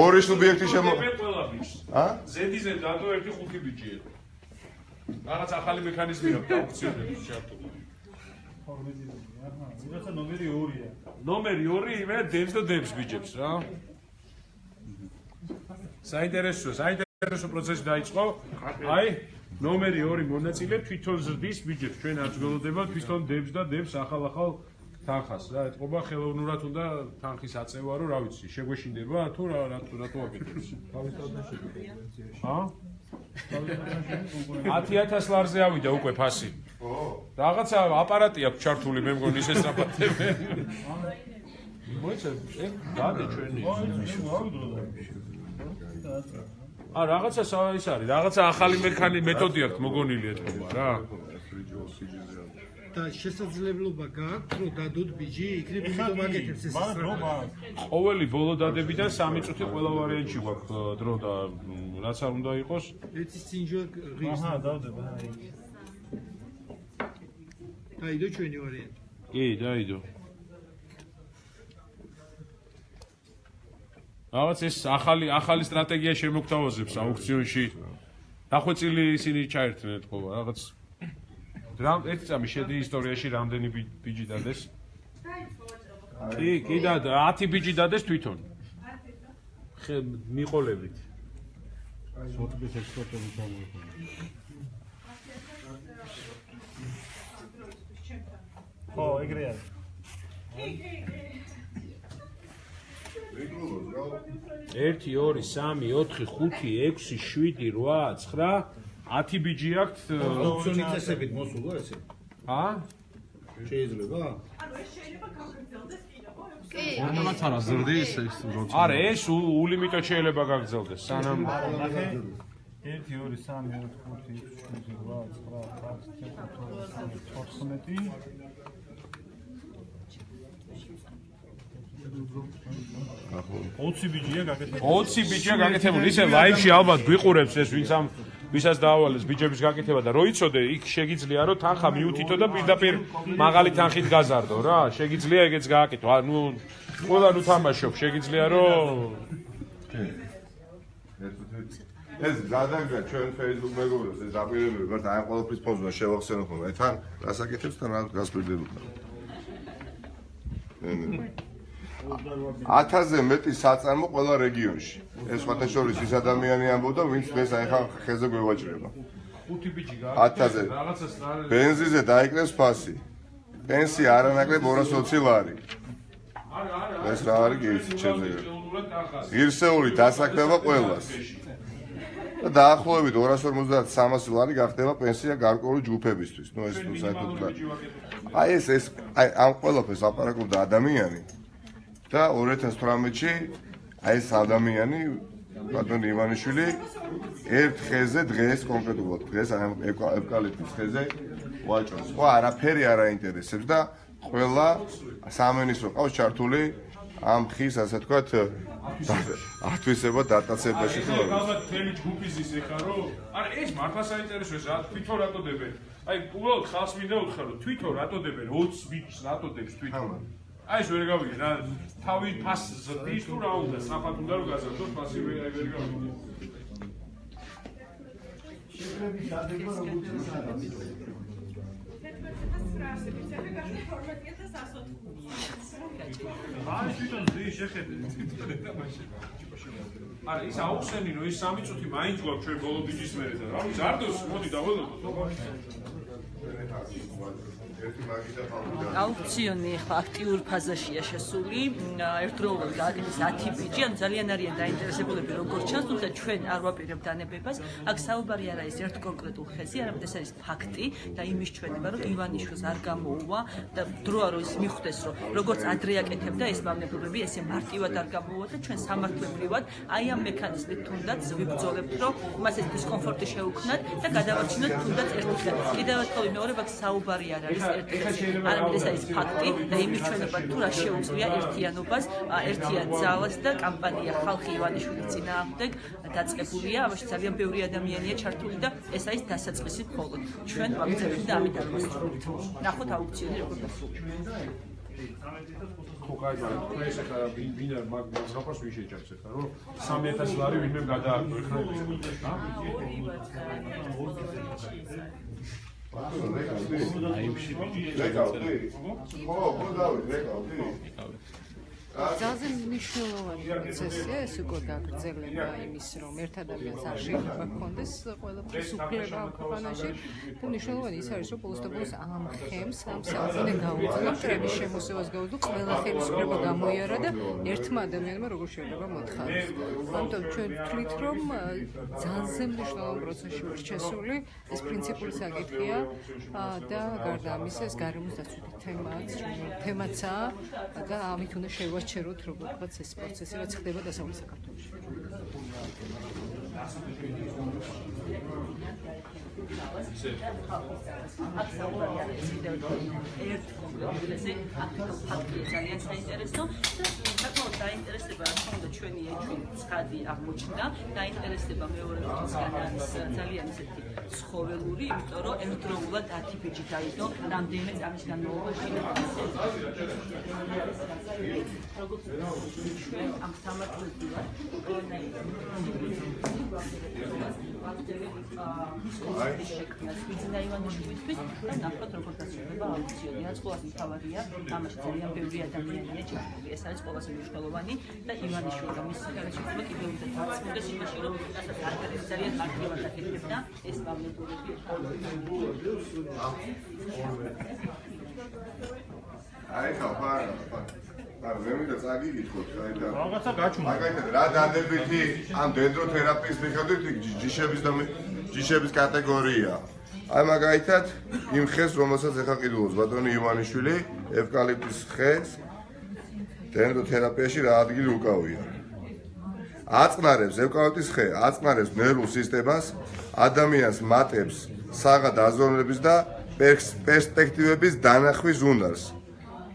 ორი სუბიექტი ზედიზე დადო ერთი 5 ბიჭი იყო. რაღაც ახალი მექანიზმი აქვს აუქციონების ჩართული. რაღაცა ნომერი 2-ია. ნომერი 2 მე დებს და დებს ბიჭებს რა. საინტერესო პროცესი დაიწყო. აი, ნომერი 2 მონაწილე თვითონ ზრდის ბიჭებს. ჩვენ არ გველოდება თვითონ დებს და დებს ახალ თანხას რა. ეთყობა ხელოვნურად უნდა თანხის აწევა, რომ რა ვიცი, შეგვეშინდება თუ რატო აკეთებს. ჰა? 10,000 ლარზე ავიდა უკვე ფასი. რაღაცა აპარატი აქვს ჩართული, მე მგონი ის ესწრაფათები. მოიცა, დადე ჩვენი. რაღაცა ის არის, რაღაცა ახალი მეთოდი აქვს მოგონილი ეთქობა რა. და შესაძლებლობა გააქვთ, რომ დადოთ ბიჭი, იქნებ იმიტომ აკეთებს ეს სწრაფად. ყოველი ბოლო დადებიდან 3 წუთი ყველა ვარიანტში გვაქვს დრო და რაც არ უნდა იყოს. ერთი წინჯვა ღირს. აჰა, დავდება. დაიდო ჩვენი ვარიანტი. კი, დაიდო. რაღაც ეს ახალი სტრატეგია შემოგთავაზებს აუქციონში. დახვეწილი ისინი ჩაერთნენ ეთქობა, რაღაც ერთი წამი შედი ისტორიაში რამდენი ბიჭი დადეს? კი და 10 ბიჭი დადეს თვითონ. მიყოლებით. სოთბის ექსპორტები ჩამოიყვანა. ხო, ეგრე არის. ერთი, 2, 3, 4, 5, 6, 7, 8, 9 10 ბიჭი აქვს აუქციონის წესებით მოსულა ესე? ჰა? შეიძლება? ანუ ეს შეიძლება გაგრძელდეს კიდევ? კი. რომელაც არა ზრდის ეს როცა. არა, ეს ულიმიტოდ შეიძლება გაგრძელდეს. სანამ 1 2 3 4 5 6 7 8 9 10 11 20 ბიჭია გაკეთებული. 20 ბიჭია გაკეთებული. ისე ლაივში ალბათ გვიყურებს ეს ვისაც დაავალეს ბიჭების გაკეთება და რო იცოდე, იქ შეგიძლია რომ თანხა მიუთითო და პირდაპირ მაღალი თანხით გაზარდო რა. შეგიძლია ეგეც გააკეთო. ნუ ყველა ნუ თამაშობ, შეგიძლია რომ ეს გადაგა ჩვენ Facebook მეგობრებს ეს აპირებები ვართ აი ყოველთვის ფონზმა შევახსენო ხოლმე თან რას აკეთებს და რა გასპირდება. 1000-ზე მეტი საწარმო ყველა რეგიონში. ეს სხვათა შორის ის ადამიანი ამბობდა, ვინც დღეს აი ხა ხეზე გვევაჭრება. 5 ბიჭი გააკეთეს. 1000-ზე ბენზინზე დაიკლეს ფასი. პენსია არანაკლებ 220 ლარი. არა. ეს რა არის გეიცი ჩემზე. ღირსეული დასაქმება ყველას. და დაახლოებით 250-300 ლარი გახდება პენსია გარკვეული ჯგუფებისთვის. ნუ ეს საერთოდ აი ეს ამ ყველაფერს აპარაკობდა ადამიანი. და 2018-ში აი ეს ადამიანი ბატონ ივანიშვილი ერთ ხეზე დღეს კონკრეტულად დღეს აი ევკალიპტის ხეზე ვაჭრობს. ხო არაფერი არ აინტერესებს და ყველა სამინისტრო ყავს ჩართული ამ ხის ასე თქვათ ათვისება დატაცებაში ხო? ალბათ თემი ჯგუფიზის ეხა რომ არა ეს მართლა საინტერესოა რა თვითონ რატო დებენ? აი უბრალოდ ხალხს მინდა უთხრა რომ თვითონ რატო დებენ 20 ბიჭს რატო დებს თვითონ? აი ეს ვერ გავიგე რა თავი ფასს ზრდის თუ რა უნდა საფათ უნდა რომ გაზარდოს ფასი ვერ გავიგე. შეფრების დადება როგორც აი თვითონ ზე შეხედე არა ის აუხსენინო ის 3 წუთი მაინც გვაქვს ჩვენ ბოლო ბიჭის მერე და რა ზარდოს მოდი დაველოდოთ. აუქციონი ახლა აქტიურ ფაზაშია შესული. ერთდროულად გააკეთეს 10 ბიჭი, ან ძალიან არიან დაინტერესებულები როგორც ჩანს, თუმცა ჩვენ არ ვაპირებთ დანებებას. აქ საუბარი არ არის ერთ კონკრეტულ ხეზე, არამედ ეს არის ფაქტი და იმის ჩვენება, რომ ივანიშვილს არ გამოუვა და დროა რომ ის მიხვდეს, რომ როგორც ადრე აკეთებდა ეს მავნებლობები, ესე მარტივად არ გამოუვა და ჩვენ სამართლებრივად აი ამ მექანიზმით თუნდაც ვიბრძოლებთ, რომ მას ეს დისკომფორტი შეუქმნათ და გადავარჩინოთ თუნდაც ერთი ხე. კიდევ ერთხელ ვიმეორებ, აქ საუბარი არ არის არამედ ეს არის ფაქტი და იმის ჩვენება თუ რა შეუძლია ერთიანობას, ერთიან ძალას და კამპანია ხალხი ივანიშვილის წინააღმდეგ დაწყებულია. ამაში ძალიან ბევრი ადამიანია ჩართული და ეს არის დასაწყისი მხოლოდ. ჩვენ ვაგრძელებთ და ამით არ ვასწავლეთ. ნახოთ აუქციონი როგორ დასრულდება. ხო, კაი, მაგრამ ეს ახლა ვინ არ მაგ ზღაპარს ვინ შეჭამს ახლა, რომ 3000 ლარი ვინმე გადააკვირ ხა ეს. ძალზე მნიშვნელოვანი პროცესია ეს უკვე გაგრძელება იმის რომ ერთ ადამიანს არ შეიძლება ჰქონდეს ყველაფრის უფლება ამ ქვეყანაში და მნიშვნელოვანი ის არის რომ ბოლოს და ბოლოს ამ ხემს ამ საქმე გაუძლო მტრების შემოსევას გაუძლო ყველა ხელისუფლება გამოიარა და ერთმა ადამიანმა როგორ შეიძლება მოთხაროს ამიტომ ჩვენ ვთვლით რომ ძალზე მნიშვნელოვანი პროცესში ვართ შესული ეს პრინციპული საკითხია და გარდა ამისა ეს გარემოს დაცვითი თემაცაა და ამით უნდა შევაჩეროთ როგორც ეს პროცესი რაც ხდება დასავლეთ საქართველოში. ძალიან საინტერესო და საკმაოდ დაინტერესება რა თქმა უნდა ჩვენი ეჭვი ცხადი აღმოჩნდა დაინტერესება მეორე რიცხვისგან არის ძალიან ისეთი ცხოველური იმიტომ რომ ერთდროულად 10 ბიჭი დაიდო რამდენიმე წამის განმავლობაში ჩვენ ამ სამართლებრივად ვიძინა ივანიშვილისთვის და ნახოთ როგორ დასრულდება აუქციონი. აწყობას მთავარია, ამაში ძალიან ბევრი ადამიანია ჩართული. ეს არის ყველაზე მნიშვნელოვანი და ივანიშვილმა მის გარშემო კიდევ უფრო დაწყვეტეს იმაში, რომ ძალიან მარტივად აკეთებდა ეს პავლეპურები. აი ხაფარა. არ ვემი და წაგიგითხოთ, აი და რაღაცა გაჩვენა. მაგალითად, რა დადებითი ამ დენდროთერაპიის მიხედვით ჯიშების კატეგორია. აი მაგალითად, იმ ხეს, რომელსაც ახლა ყიდულობს ბატონი ივანიშვილი, ევკალიპტის ხეს დენდროთერაპიაში რა ადგილი უკავია. აწყნარებს ევკალიპტის ხე, აწყნარებს ნერვულ სისტემას, ადამიანს მატებს საღად აზროვნების და პერსპექტივების დანახვის უნარს.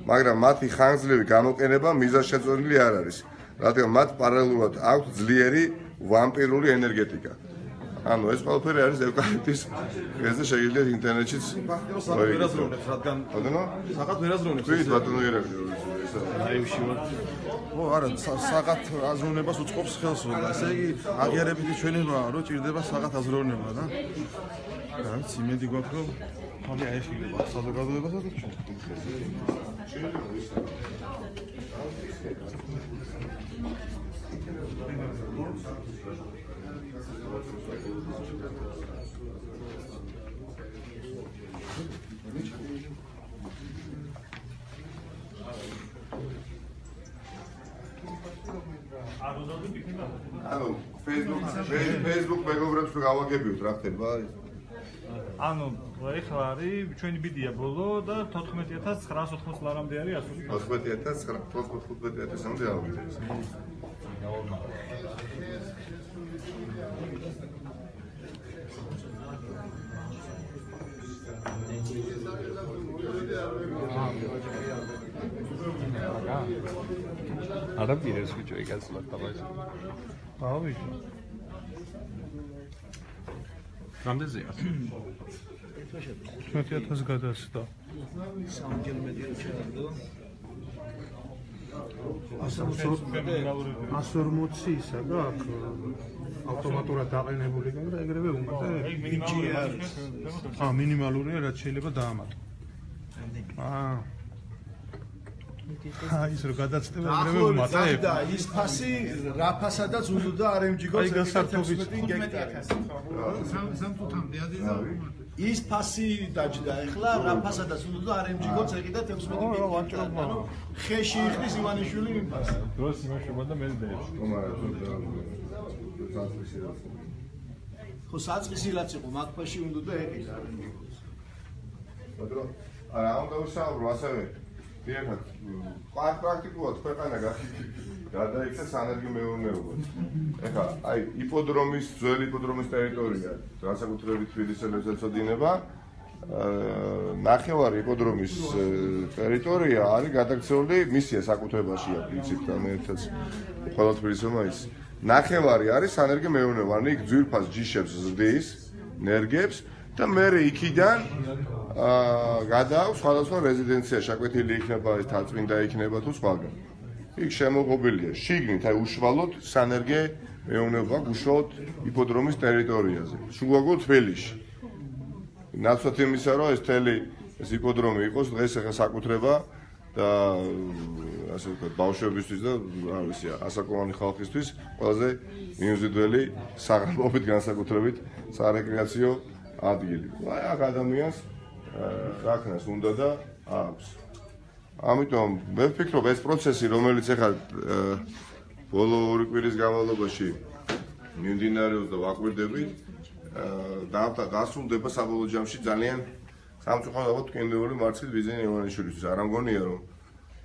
მაგრამ მათი ხანგრძლივი გამოყენება მიზანშეწონილი არ არის, რადგან მათ პარალელურად აქვთ ძლიერი ვამპირული ენერგეტიკა. ანუ ეს ყველაფერი არის ევკალიპტის ხეზე შეგიძლიათ ინტერნეტშიც ვერაზროვნებს, რადგან საღად ვერაზროვნებს. ქვით ბატონო ირაკლი ეს აიუში ვარ. ო არა, საღად აზროვნებას უწყობს ხელს, ესე იგი აღიარებითი ჩვენებაა, რომ ჭირდება საღად აზროვნება და რაც იმედი გვაქვს, რომ ხალხი აიხილება საზოგადოებასა და ჩვენ. ანუ Facebook მეგობრებს გავაგებიოთ რა ხდება ის ანუ ეხლა არის ჩვენი ბიდია ბოლო და 14980 ლარამდე არის ასული 14900-მდე ავიღეთ. არა პირეს ვიჭო იგაცლა თამაში. ავიჭო. რამდენზეა? 15000 გადასდა. სამჯერ მეტი რო ჩააგდო. 140 ისა და აქ ავტომატურად დაყენებული და ეგრევე უნდა ბიჭი არის. მინიმალურია რაც შეიძლება დაამატო. ის რო გადაცდება ეგრევე უმატებ. და ის ფასი რა ფასადაც უნდა RMG-გოს აი გასართობით 15 სამწუთამდე ადედა ის ფასი დაჯდა ეხლა რა ფასადაც უნდა RMG-გოს ეკიდა 16 კილომეტრი. ანუ ხეში იხდის ივანიშვილი იმ ფასს. დროს იმაშობა და მე დეებს. ხო საწყისი რაც იყო მაგ ფასში უნდა და ეკიდა. ბატონო, არა ამ დავსაუბრო ასევე დიახ, პრაქტიკულად ქვეყანა გადაიქცა სანერგო მეურნეობად. ეხლა, აი, იპოდრომის, ძველი იპოდრომის ტერიტორია, განსაკუთრებით თბილისელებს ეწოდინება, ნახევარი იპოდრომის ტერიტორია არის გადაქცეული მისია საკუთრებაშია პრინციპთან ერთად ყველა თბილისელმა ის. ნახევარი არის სანერგო მეურნეობა, იქ ძვირფას ჯიშებს ზრდის, ნერგებს და მე იქიდან გადააქვს სხვადასხვა რეზიდენცია შეკვეთილი იქნება ეს თაწმინდა იქნება თუ სხვაგან. იქ შემოღობილია შიგნით, აი უშუალოდ სანერგე მეურნეობა უშუალოდ იპოდრომის ტერიტორიაზე. შუაგულ თბილისში. ნაცვლად იმისა, რომ ეს თელი ეს იპოდრომი იყოს დღეს ახლა საკუთრება და ასე ვთქვათ, ბავშვებისთვის და რა ვიცი, ასაკოვანი ხალხისთვის ყველაზე მიუზიდველი საღამოობით განსაკუთრებით სარეკრეაციო ადგილი. აი აქ ადამიანს რაქნას უნდა და აქვს. ამიტომ მე ვფიქრობ ეს პროცესი, რომელიც ახლა ბოლო 2 კვირის განმავლობაში მიმდინარეობს და ვაკვირდებით, დასრულდება საბოლოო ჯამში ძალიან სამწუხაროდ კენდეული მარცხით ბიზნეს ივანიშვილისთვის. არ ამგონია რომ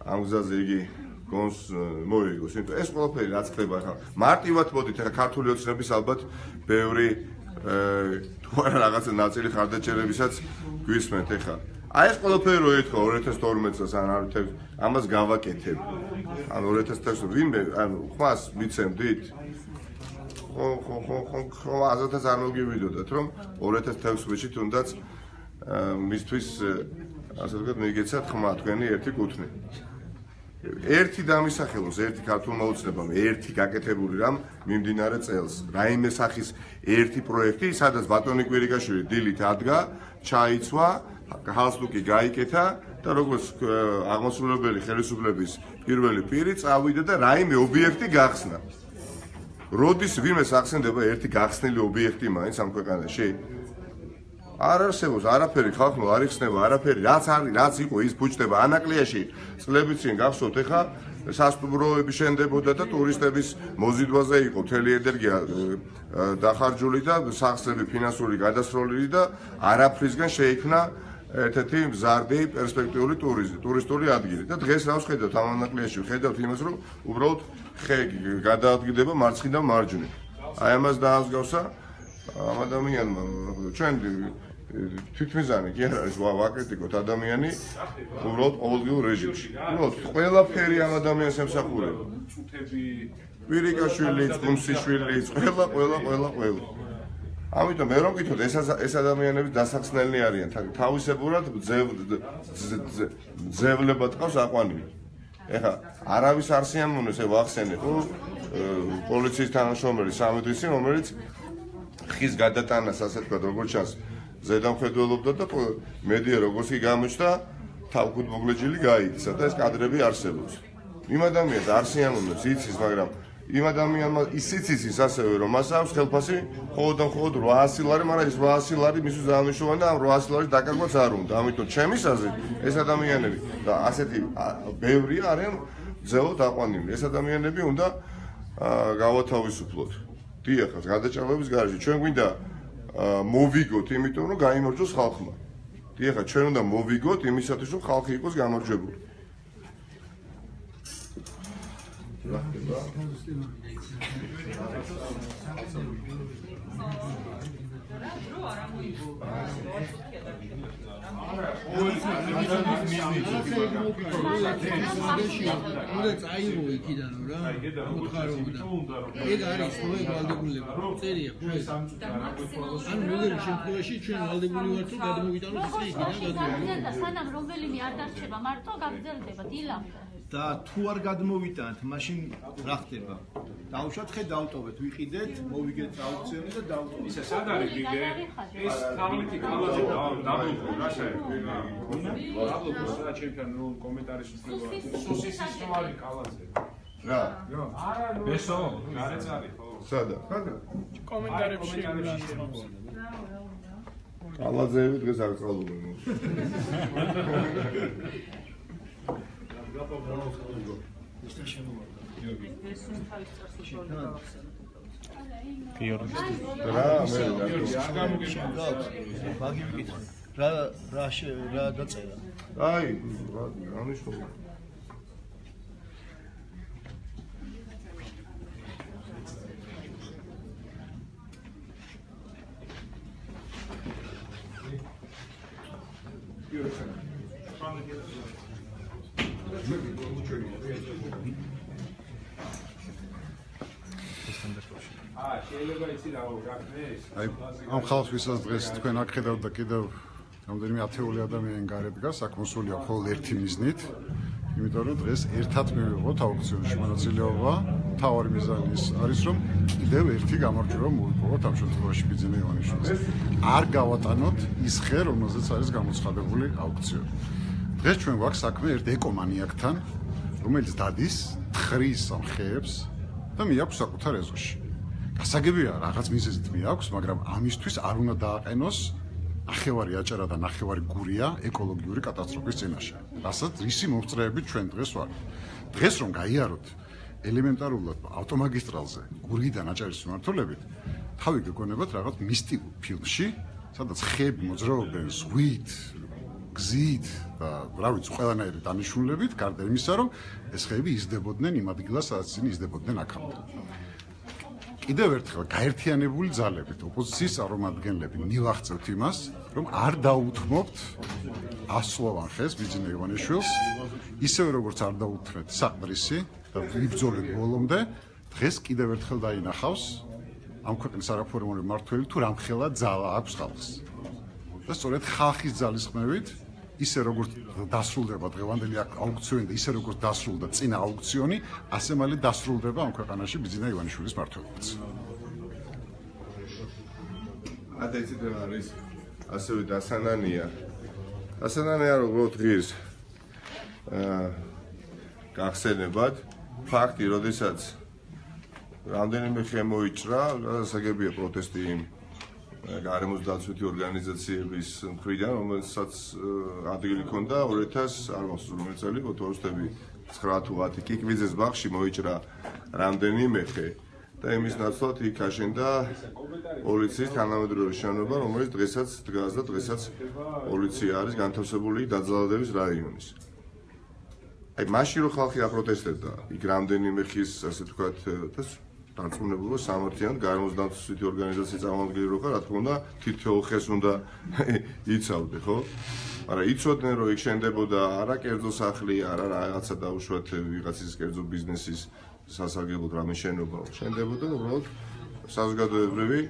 ამ გზაზე იგი გონს მოიგოს. იმიტომ ეს ყველაფერი რაც ხდება ახლა მარტივად მოდით ახლა ქართული ოცნების ალბათ ბევრი თუ არა რაღაცა ნაწილი ხარდაჭერებისაც გვისმენთ ახლა. აი ეს ყველაფერი რო ეთქვა 2012 წელს ან არ ვიცი ამას გავაკეთებ. ან 2016 ვინმე ან ხმას მიცემდით? ხო აზრთაც არ მოგივიდოდათ რომ 2016-ში თუნდაც მისთვის ასე ვთქვათ მიგეცათ ხმა თქვენი ერთი კუთვნი. ერთი დამისახელოს, ერთი ქართულმა ოცნებამ, ერთი გაკეთებული რამ მიმდინარე წელს. რაიმე სახის ერთი პროექტი, სადაც ბატონი კვირიკაშვილი დილით ადგა, ჩაიცვა, ჰალსტუკი გაიკეთა და როგორც აღმასრულებელი ხელისუფლების პირველი პირი წავიდა და რაიმე ობიექტი გახსნა. როდის ვინმეს ახსენდება ერთი გახსნილი ობიექტი მაინც ამ ქვეყანაში? არ არსებობს არაფერი ხალხმა არ იხსნება არაფერი რაც არის რაც იყო ის ბუჩდება ანაკლიაში წლების წინ გახსოვთ ეხა სასტუმროები შენდებოდა და ტურისტების მოზიდვაზე იყო მთელი ენერგია დახარჯული და სახსრები ფინანსური გადასროლილი და არაფრისგან შეიქმნა ერთ-ერთი მზარდი პერსპექტიული ტურისტული ადგილი და დღეს რა ვხედავთ ამ ანაკლიაში ვხედავთ იმას რომ უბრალოდ ხე გადაადგილდება მარცხნიდან მარჯვნივ აი ამას დაასგავსა ამ ადამიანმა ჩვენ თვითმიზანი კი არ არის ვაკრიტიკოთ ადამიანი უბრალოდ ყოველდღიურ რეჟიმში. უბრალოდ ყველაფერი ამ ადამიანს ემსახურება. კვირიკაშვილი, წყუმსიშვილი, ყველა. ამიტომ მე რომ გითხრათ ეს ადამიანები დასახსნელნი არიან თავისებურად ძევლებად ყავს აყვანილი. ეხლა არავის არ სიამოვნებს ვახსენე ხო პოლიციის თანაშრომელი სამედრისი რომელიც ხის გადატანას ასე თქვა როგორც ჩანს ზედამხედველობდა და მედია როგორც კი გამოჩნდა თავგუდმოგლეჯილი გაიქცა და ეს კადრები არსებობს. იმ ადამიანს არ სიამოვნებს იცის მაგრამ იმ ადამიანმა ისიც იცის ასევე რომ მას აქვს ხელფასი მხოლოდ 800 ლარი მაგრამ ეს 800 ლარი მისთვის დაამიშოვან და ამ 800 ლარის დაკარგვაც არ უნდა. ამიტომ ჩემის აზრით ეს ადამიანები და ასეთი ბევრია არიან ძელოდ აყვანილი. ეს ადამიანები უნდა გავათავისუფლოთ. დიახ, გადაჭრილების გარეშე ჩვენ გვინდა მოვიგოთ, იმიტომ რომ გაიმარჯვოს ხალხმა. დიახ, ჩვენ უნდა მოვიგოთ იმისათვის, რომ ხალხი იყოს გამარჯვებული. უნდა წაიღო იქიდან რა მოთხარობდა ეგ არის ხო ეგ ვალდებულება წერია ხო ეს ანუ მოგერი შემთხვევაში ჩვენ ვალდებული ვართ რომ გადმოვიტანოთ ისე იქიდან გადმოვიტანოთ სანამ რომელიმე არ დარჩება მარტო გაგრძელდება დილა და თუ არ გადმოვიტანთ მაშინ რა ხდება დავუშვათ ხე დავტოვეთ ვიყიდეთ მოვიგეთ აუქციონი და დავტოვეთ ისე სად არის გიგე ეს თაღლითი კალაძე დაბლოკო რა შეიძლება დაბლოკო რა ჩემთან რომ კომენტარის უწევია სუსისის თვალი კალაძე რა არა ბესო გარეწარი ხო სადა კომენტარებში კალაძეები დღეს არ წვალობენ რა დაწერა აი რა ნიშნულია აი ამ ხალხს ვისაც დღეს თქვენ აქ ხედავთ და კიდევ რამდენიმე ათეული ადამიანი გარეთ დგას, აქ მოსულია მხოლოდ ერთი მიზნით, იმიტომ რომ დღეს ერთად მივიღოთ აუქციონში მონაწილეობა. მთავარი მიზანი ის არის, რომ კიდევ ერთი გამარჯვება მოვიპოვოთ ამ შემთხვევაში ბიძინა ივანიშვილს. არ გავატანოთ ის ხე, რომელზეც არის გამოცხადებული აუქციონი. დღეს ჩვენ გვაქვს საქმე ერთ ეკომანიაკთან, რომელიც დადის, თხრის ამ ხეებს და მიაქვს საკუთარ ეზოში. გასაგებია, რაღაც მიზეზით მიაქვს, მაგრამ ამისთვის არ უნდა დააყენოს ნახევარი აჭარა და ნახევარი გურია ეკოლოგიური კატასტროფის წინაშე. რასაც რისი მომწრეებით ჩვენ დღეს ვართ. დღეს რომ გაიაროთ ელემენტარულად ავტომაგისტრალზე გურიდან აჭარის მიმართულებით, თავი გეგონებათ რაღაც მისტიკურ ფილმში, სადაც ხეები მოძრაობენ ზღვით, გზით და რა ვიცი, ყველანაირი დანიშნულებით, გარდა იმისა, რომ ეს ხეები იზრდებოდნენ იმ ადგილას, სადაც ისინი იზრდებოდნენ აქამდე. კიდევ ერთხელ გაერთიანებული ძალებით ოპოზიციის წარმომადგენლები მივახცევთ იმას, რომ არ დაუთმობთ ასლოვან ხეს ბიძინა ივანიშვილს, ისევე როგორც არ დაუთმეთ საყდრისი და ვიბრძოლეთ ბოლომდე, დღეს კიდევ ერთხელ დაინახავს ამ ქვეყნის არაფორმალური მმართველი თუ რამხელა ძალა აქვს ხალხს. და სწორედ ხალხის ძალისხმევით, ისე როგორც დასრულდება დღევანდელი აუქციონი და ისე როგორც დასრულდა წინა აუქციონი, ასე მალე დასრულდება ამ ქვეყანაში ბიძინა ივანიშვილის მმართველობაც. ათეცით არის ასევე დასანანია. დასანანია როგორც ღირს გახსენებათ ფაქტი, როდესაც რამდენიმე ხე მოიჭრა, გასაგებია პროტესტი იმ გარემოს დაცვითი ორგანიზაციების მხრიდან, რომელსაც ადგილი ჰქონდა 2000 არ მახსოვს რომელი წელი, 2009 თუ 10 კიკვიძეს ბაღში მოიჭრა რამდენიმე ხე და იმის ნაცვლად იქ აშენდა პოლიციის თანამედროვე შენობა, რომელიც დღესაც დგას და დღესაც პოლიცია არის განთავსებული დაძალადების რაიონის. აი მაშინ რო ხალხი აპროტესტებდა, იქ რამდენიმე ხის ასე ვთქვათ დარწმუნებულობა სამართლიანად გარემოს დაცვითი ორგანიზაციის წარმომადგენელი რო ხარ, რა თქმა უნდა, თითოეულ ხეს უნდა იცავდე, ხო? მაგრამ იცოდნენ რომ იქ შენდებოდა არა კერძო სახლი, არა რაღაცა დაუშვათ ვიღაცის კერძო ბიზნესის სასარგებლოდ რამე შენობა, შენდებოდა უბრალოდ საზოგადოებრივი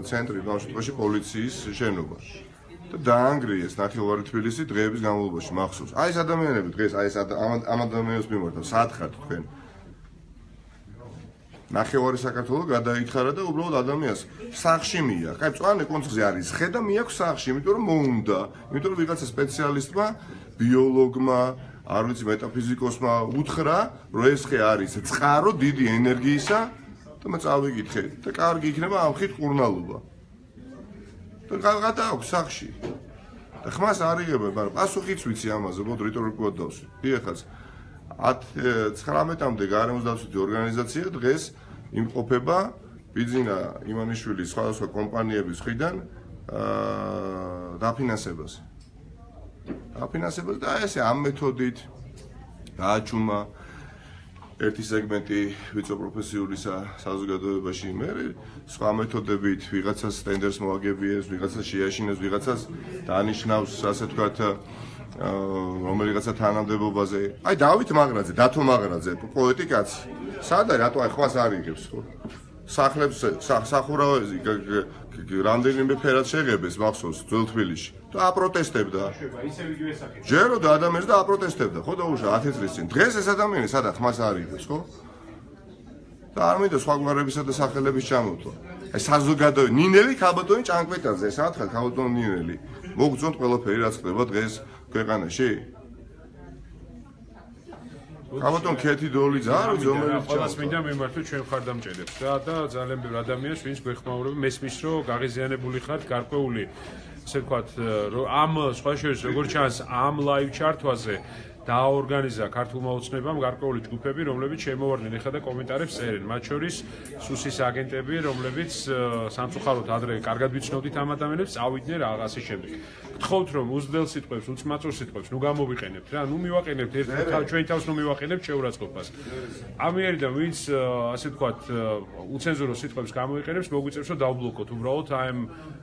ცენტრი, ამ შემთხვევაში პოლიციის შენობა. და დაანგრიეს ნახევარი თბილისი დღეების განმავლობაში მახსოვს. აი ეს ადამიანები დღეს აი ეს ამ ადამიანებს მიმართავ, სათხართ თქვენ. ნახევარი საქართველო გადაიხარა და უბრალოდ ადამიანს სახლში მიაქვს. აი მწვანე კონცხზე არის ხე და მიაქვს სახლში, იმიტომ რომ მოუნდა, იმიტომ რომ ვიღაცა სპეციალისტმა, ბიოლოგმა, არ ვიცი მეტაფიზიკოსმა უთხრა, რომ ეს ხე არის წყარო დიდი ენერგიისა და მე წავიკითხე და კარგი იქნება ამ ხით ყურნალობა. და გადააქვს სახლში. და ხმას არ იღებენ, მაგრამ პასუხიც ვიცი ამაზე, უბრალოდ რიტორიკულად დავსვი. დიახაც 19-მდე გარემოს დაცვითი ორგანიზაცია დღეს იმყოფება ბიძინა ივანიშვილის სხვადასხვა კომპანიების მხრიდან დაფინანსებაზე. და ესე ამ მეთოდით დააჩუმა ერთი სეგმენტი ვიცეპროფესიულისა საზოგადოებაში, მე სხვა მეთოდებით ვიღაცას ტენდერს მოაგებიეს, ვიღაცას შეაშინეს, ვიღაცას დანიშნავს, ასე ვთქვათ, რომელიღაცა თანამდებობაზე. აი დავით მაგრაძე, დათო მაგრაძე, პოეტი კაცი. სადა რატო აი ხვას არ იღებს ხო? სახლებს სახურავებზე რამდენიმე ფერად შეღებეს მახსოვს ძველ თბილისში. და აპროტესტებდა. ჯერო და ადამიანს და აპროტესტებდა, ხო დაუშვა 10 წლის წინ. დღეს ეს ადამიანი სადა ხმას არ იღებს, ხო? და არ მინდა სხვა გვარებისა და სახელების ჩამოთვა. აი საზოგადოება ნინელი ქალბატონი ჭანკვეტაძე, სათხარ ქალბატონი ნინელი. მოგწონთ ყველაფერი რაც ხდება დღეს ქვეყანაში? ქალბატონ ქეთი დოლიძე არ ვიცი რომელიც ყველას მინდა მიმართო ჩვენ მხარდამჭერებს და ძალიან ბევრი ადამიანს ვინც გვეხმაურება მესმის რომ გაღიზიანებული ხართ გარკვეული ასე ვთქვათ რომ ამ სხვა შორის როგორც ჩანს ამ ლაივ ჩართვაზე დააორგანიზა ქართულმა ოცნებამ გარკვეული ჯგუფები, რომლებიც შემოვარდნენ ეხლა და კომენტარებს წერენ. მათ შორის სუსის აგენტები, რომლებიც სამწუხაროდ ადრე კარგად ვიცნობდით ამ ადამიანებს, წავიდნენ რაღაცის შემდეგ. გთხოვთ რომ უზრდელ სიტყვებს, უცმაწურ სიტყვებს, ნუ გამოვიყენებთ რა, ნუ მივაყენებთ ჩვენი თავს ნუ მივაყენებთ შეურაცხყოფას. ამიერიდან ვინც ასე ვთქვათ უცენზურო სიტყვებს გამოიყენებს, მოგვიწევს რომ დავბლოკოთ უბრალოდ აი ამ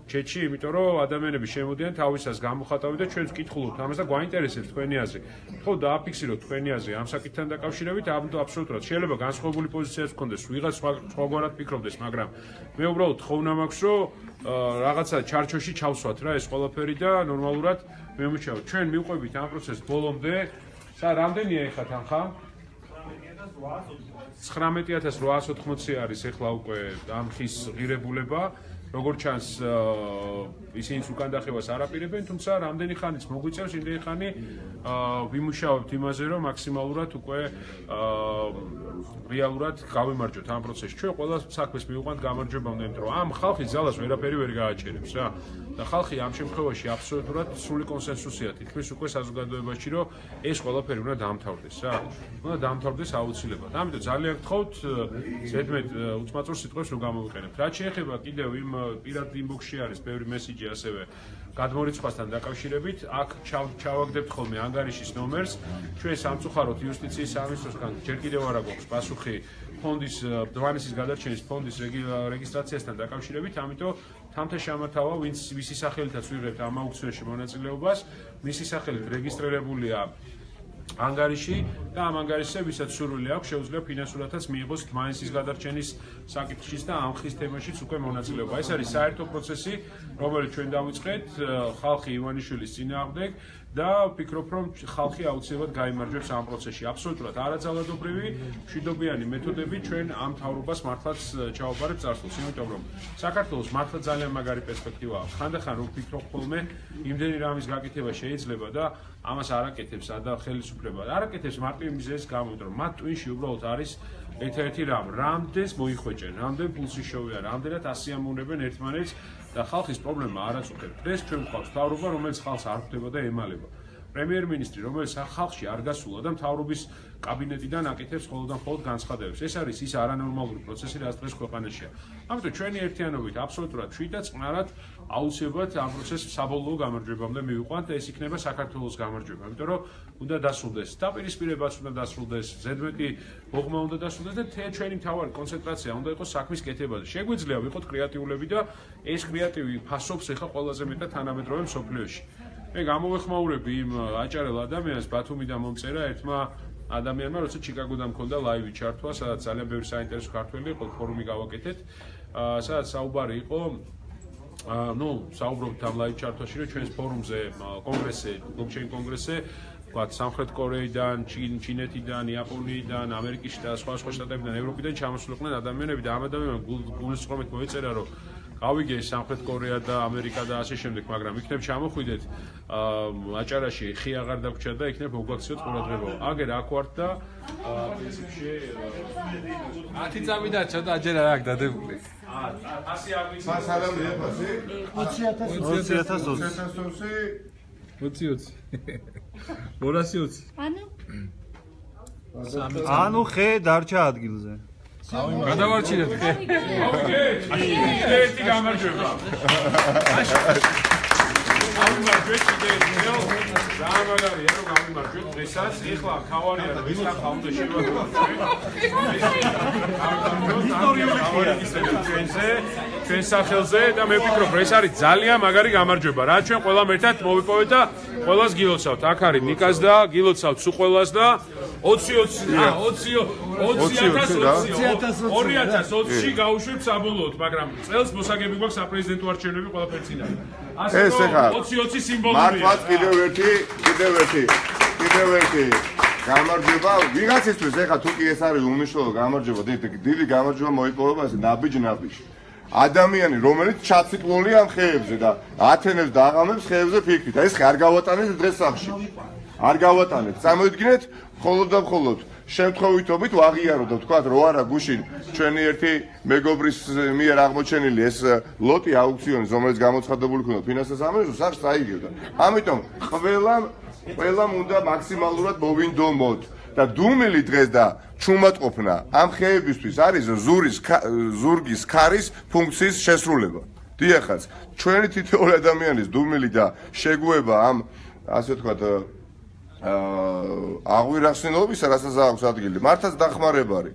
ჩეტში, იმიტომ რომ ადამიანები შემოდიან თავისას გამოხატავენ და ჩვენც ვკითხულობთ ამას და გვაინტერესებს თქვენი აზრი. ხო დააფიქსიროთ თქვენი აზრი ამ საკითხთან დაკავშირებით, ამიტომ აბსოლუტურად შეიძლება განსხვავებული პოზიციაც გქონდეს, ვიღაც სხვაგვარად ფიქრობდეს, მაგრამ მე უბრალოდ ხოვნა მაქვს, რომ რაღაცა ჩარჩოში ჩავსვათ რა ეს ყველაფერი და ნორმალურად მემუჩავთ. ჩვენ მივყვებით ამ პროცესს ბოლომდე. რამდენია ეხლა თანხა? 19880 არის ეხლა უკვე ამ ხის ღირებულება. როგორც ჩანს ისინიც უკან დახევას არ აპირებენ, თუმცა რამდენი ხანიც მოგვიწევს, იმდენი ხანი ვიმუშავებთ იმაზე, რომ მაქსიმალურად უკვე რეალურად გავიმარჯვოთ ამ პროცესში. ჩვენ ყველა საქმეს მივიყვანთ გამარჯვებამდე, იმიტომ რომ ამ ხალხის ძალას ვერაფერი ვერ გააჩერებს რა. და ხალხი ამ შემთხვევაში აბსოლუტურად სრული კონსენსუსია თითქმის უკვე საზოგადოებაში, რომ ეს ყველაფერი უნდა დამთავრდეს რა. უნდა დამთავრდეს აუცილებლად. ამიტომ ძალიან გთხოვთ ზედმეტ უწმაწურ სიტყვებს რომ გამოვიყენებთ. რაც შეეხება კიდევ იმ პირად ინბოქსში არის ბევრი მესიჯი ასევე გადმორიცხვასთან დაკავშირებით, აქ ჩავაგდებთ ხოლმე ანგარიშის ნომერს. ჩვენ სამწუხაროდ იუსტიციის სამინისტროსგან ჯერ კიდევ არა გვაქვს პასუხი ფონდის დვანისის გადარჩენის ფონდის რეგისტრაციასთან დაკავშირებით, ამიტომ თამთა შემართავა, ვისი სახელითაც ვიღებთ ამ აუქციონში მონაწილეობას, მისი სახელით რეგისტრირებულია ანგარიში და ამ ანგარიშზე ვისაც სურვილი აქვს შეუძლია ფინანსურადაც მიიღოს დვანისის გადარჩენის საკითხშიც და ამ ხის თემაშიც უკვე მონაწილეობა. ეს არის საერთო პროცესი, რომელიც ჩვენ დავიწყეთ ხალხი ივანიშვილის წინააღმდეგ და ვფიქრობ, რომ ხალხი აუცილებლად გაიმარჯვებს ამ პროცესში. აბსოლუტურად არაძალადობრივი, მშვიდობიანი მეთოდები ჩვენ ამ მთავრობას მართლაც ჩავაბარებთ წარსულს, იმიტომ რომ საქართველოს მართლა ძალიან მაგარი პერსპექტივა აქვს. ხანდახან რომ ვფიქრობ ხოლმე, იმდენი რამის გაკეთება შეიძლება და ამას არ აკეთებს და ხელისუფლება. არ აკეთებს მარტივი მიზეზის გამო, რომ მათ ტვინში უბრალოდ არის ერთ-ერთი რამდენს მოიხვეჭენ, რამდენ ფულს იშოვიან, რამდენად ასიამოვნებენ ერთმანეთს და ხალხის პრობლემა არ აწუხებთ. დღეს ჩვენ გვყავს მთავრობა, რომელიც ხალხს არ ხვდება და ემალება. პრემიერ-მინისტრი, რომელიც ხალხში არ გასულა და მთავრობის კაბინეტიდან აკეთებს მხოლოდ განცხადებებს. ეს არის ის არანორმალური პროცესი, რაც დღეს ქვეყანაშია. ამიტომ ჩვენი ერთიანობით აბსოლუტურად თვითაც წყნარად აუცილებლად ამ პროცესს საბოლოო გამარჯვებამდე მივიყვანთ და ეს იქნება საქართველოს გამარჯვება. იმიტომ რომ უნდა დასრულდეს დაპირისპირებაც უნდა დასრულდეს, ზედმეტი ბოღმა უნდა დასრულდეს და ჩვენი მთავარი კონცენტრაცია უნდა იყოს საქმის კეთებაზე. შეგვიძლია ვიყოთ კრეატიულები და ეს კრეატივი ფასობს ეხლა ყველაზე მეტად თანამედროვე მსოფლიოში. მე გამოვეხმაურები იმ აჭარელ ადამიანს ბათუმიდან მომწერა ერთმა ადამიანმა, როცა ჩიკაგოდან მქონდა ლაივი ჩართვა, სადაც ძალიან ბევრი საინტერესო ქართველი იყო, ფორუმი გავაკეთეთ, სადაც საუბარი იყო საუბრობთ ამ ლაივ ჩართვაში, რომ ჩვენს ფორუმზე, კონგრესზე, ბლოკჩეინ კონგრესზე, ვთქვათ, სამხრეთ კორეიდან, ჩინეთიდან, იაპონიიდან, ამერიკის და სხვა შტატებიდან, ევროპიდან ჩამოსულიყვნენ ადამიანები და ამ ადამიანებმა გულისწყრომით მოეწერა, რომ გავიგე სამხრეთ კორეა და ამერიკა და ასე შემდეგ, მაგრამ იქნებ ჩამოხვიდეთ აჭარაში ხი აღარ დაგვრჩა და იქნებ მოგაქციოთ ყურადღება. აგერ აქ ვართ და პრინციპში 10 წამი დარჩა და აჯერ არ აქვს დადებული. 100 აგვიცი. 220. ანუ ხე დარჩა ადგილზე. გადავარჩინეთ ხე. ერთი გამარჯვება. გამარჯვეთ კიდევ გამარჯვეთ რომ გამარჯვეთ დღესაც ეხლა ხავარია რომ ის ხა უნდა შევაგდოთ ჩვენ სახელზე და მე ვფიქრობ რომ ეს არის ძალიან მაგარი გამარჯვება რა ჩვენ ყველამ ერთად მოვიპოვეთ და ყველას გილოცავთ აქ არის ნიკას და გილოცავთ სულ ყველას და 2020-ში გავუშვებთ საბოლოოდ, მაგრამ წელს მოსაგები გვაქვს საპრეზიდენტო არჩევნები ყველაფერი წინ არის. ეს ეხა 2020 სიმბოლოა. მართლაც კიდევ ერთი გამარჯვება ვიღაცისთვის ეხა თუ კი ეს არის უმნიშვნელო გამარჯვება, დიდი გამარჯვება მოიპოვება ეს ნაბიჯი. ადამიანი, რომელიც ჩაციკლულია ამ ხეებზე და ათენებს და აღამებს ხეებზე ფიქრით. ეს ხე არ გავატანეთ დღეს სახში. არ გავატანეთ. წარმოიდგინეთ, მხოლოდ და მხოლოდ შემთხვევითობით ვაღიაროთ და ვთქვათ, რო არა გუშინ ჩვენი ერთი მეგობრის მიერ აღმოჩენილი ეს ლოტი აუქციონის, რომელიც გამოცხადებული ქონდა ფინანსთა სამინისტროს, სახს წაიგებდა. ამიტომ ყველამ უნდა მაქსიმალურად მოვინდომოთ და დუმილი დღეს და ჩუმატყოფნა ამ ხეებისთვის არის ზურგის ქარის ფუნქციის შესრულება. დიახაც, ჩვენი თითოეული ადამიანის დუმილი და შეგუება ამ ასე ვთქვათ აღვირახსნილობისა, რასაც აქვს ადგილი, მართლაც დახმარება არის.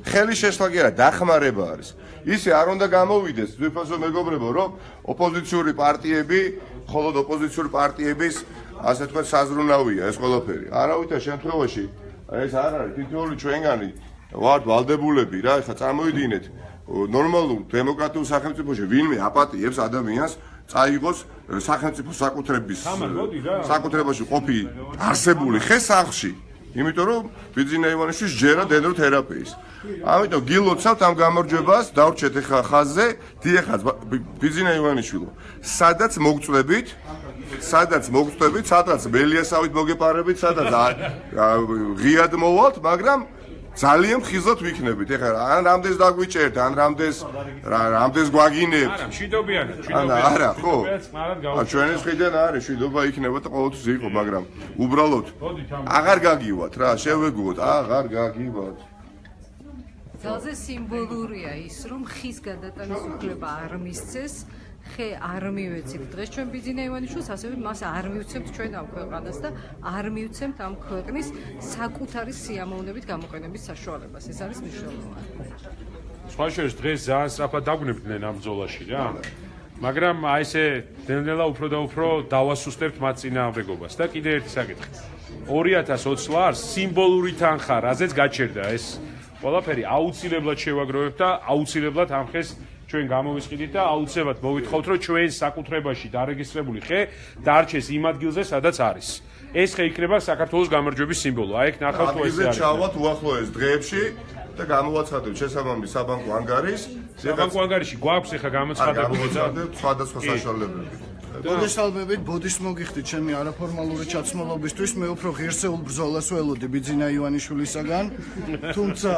ხელი შესვლა კი არა, დახმარება არის. ისე არ უნდა გამოვიდეს, ვიფასო მეგობრებო, რომ ოპოზიციური პარტიები, მხოლოდ ოპოზიციური პარტიების ასე თქვა საზრუნავია ეს ყველაფერი. არავითარ შემთხვევაში ეს არ არის თითოეული ჩვენგანი ვართ ვალდებულები რა, ეხლა წარმოიდგინეთ ნორმალურ დემოკრატიულ სახელმწიფოში ვინმე აპატიებს ადამიანს წაიღოს სახელმწიფო საკუთრებაში ყოფი არსებული ხე სახლში. იმიტომ რომ ბიძინა ივანიშვილს ჯერა დენდროთერაპიის. ამიტომ გილოცავთ ამ გამარჯვებას, დავრჩეთ ახლა ხაზზე, დიახაც ბიძინა ივანიშვილო. სადაც მოგწვევით, სადაც მელიასავით მოგეპარებით, სადაც ღიად მოვალთ, მაგრამ ძალიან ხიზოთ ვიქნებით. ეხლა ან რამდენს დაგვიჭერთ, ან რამდენს გვაგინებთ. არა, მშვიდობიანად, არა, ხო? ჩვენი მხრიდან არის, მშვიდობა იქნება და ყოველთვის იყო, მაგრამ უბრალოდ აღარ გაგივათ რა, შევეგუოთ, აღარ გაგივათ. ძალზე სიმბოლურია ის, რომ ხის გადატანის უფლება არ მისცეს, ხე არ მივეცით დღეს ჩვენ ბიძინა ივანიშვილს, ასევე მას არ მივცემთ ჩვენ ამ ქვეყანას და არ მივცემთ ამ ქვეყნის საკუთარი სიამოვნებით გამოყენების საშუალებას. ეს არის მნიშვნელოვანი. სხვა შორის დღეს ძალიან სწრაფად დაგვნებდნენ ამ ბრძოლაში რა. მაგრამ აი ესე ნელ-ნელა უფრო და უფრო დავასუსტებთ მათ წინააღმდეგობას და კიდე ერთი საკითხი. 2020 ლარს სიმბოლური თანხა, რაზეც გაჩერდა ეს ყველაფერი აუცილებლად შევაგროვებთ და აუცილებლად ამ ხეს ჩვენ გამოვისყიდით და აუცილებლად მოვითხოვთ, რომ ჩვენ საკუთრებაში დარეგისტრირებული ხე დარჩეს იმ ადგილზე, სადაც არის. ეს ხე იქნება საქართველოს გამარჯვების სიმბოლო. აი ეგ ნახავთ თუ ეს არის. ჩავალთ უახლოეს დღეებში და გამოვაცხადებთ შესაბამის საბანკო ანგარის. საბანკო ანგარიში გვაქვს ახლა გამოცხადებული სხვადასხვა საშუალებები. მოგესალმებით, ბოდიშს მოგიხდით ჩემი არაფორმალური ჩაცმულობისთვის. მე უფრო ღირსეულ ბრძოლას ველოდი ბიძინა ივანიშვილისაგან. თუმცა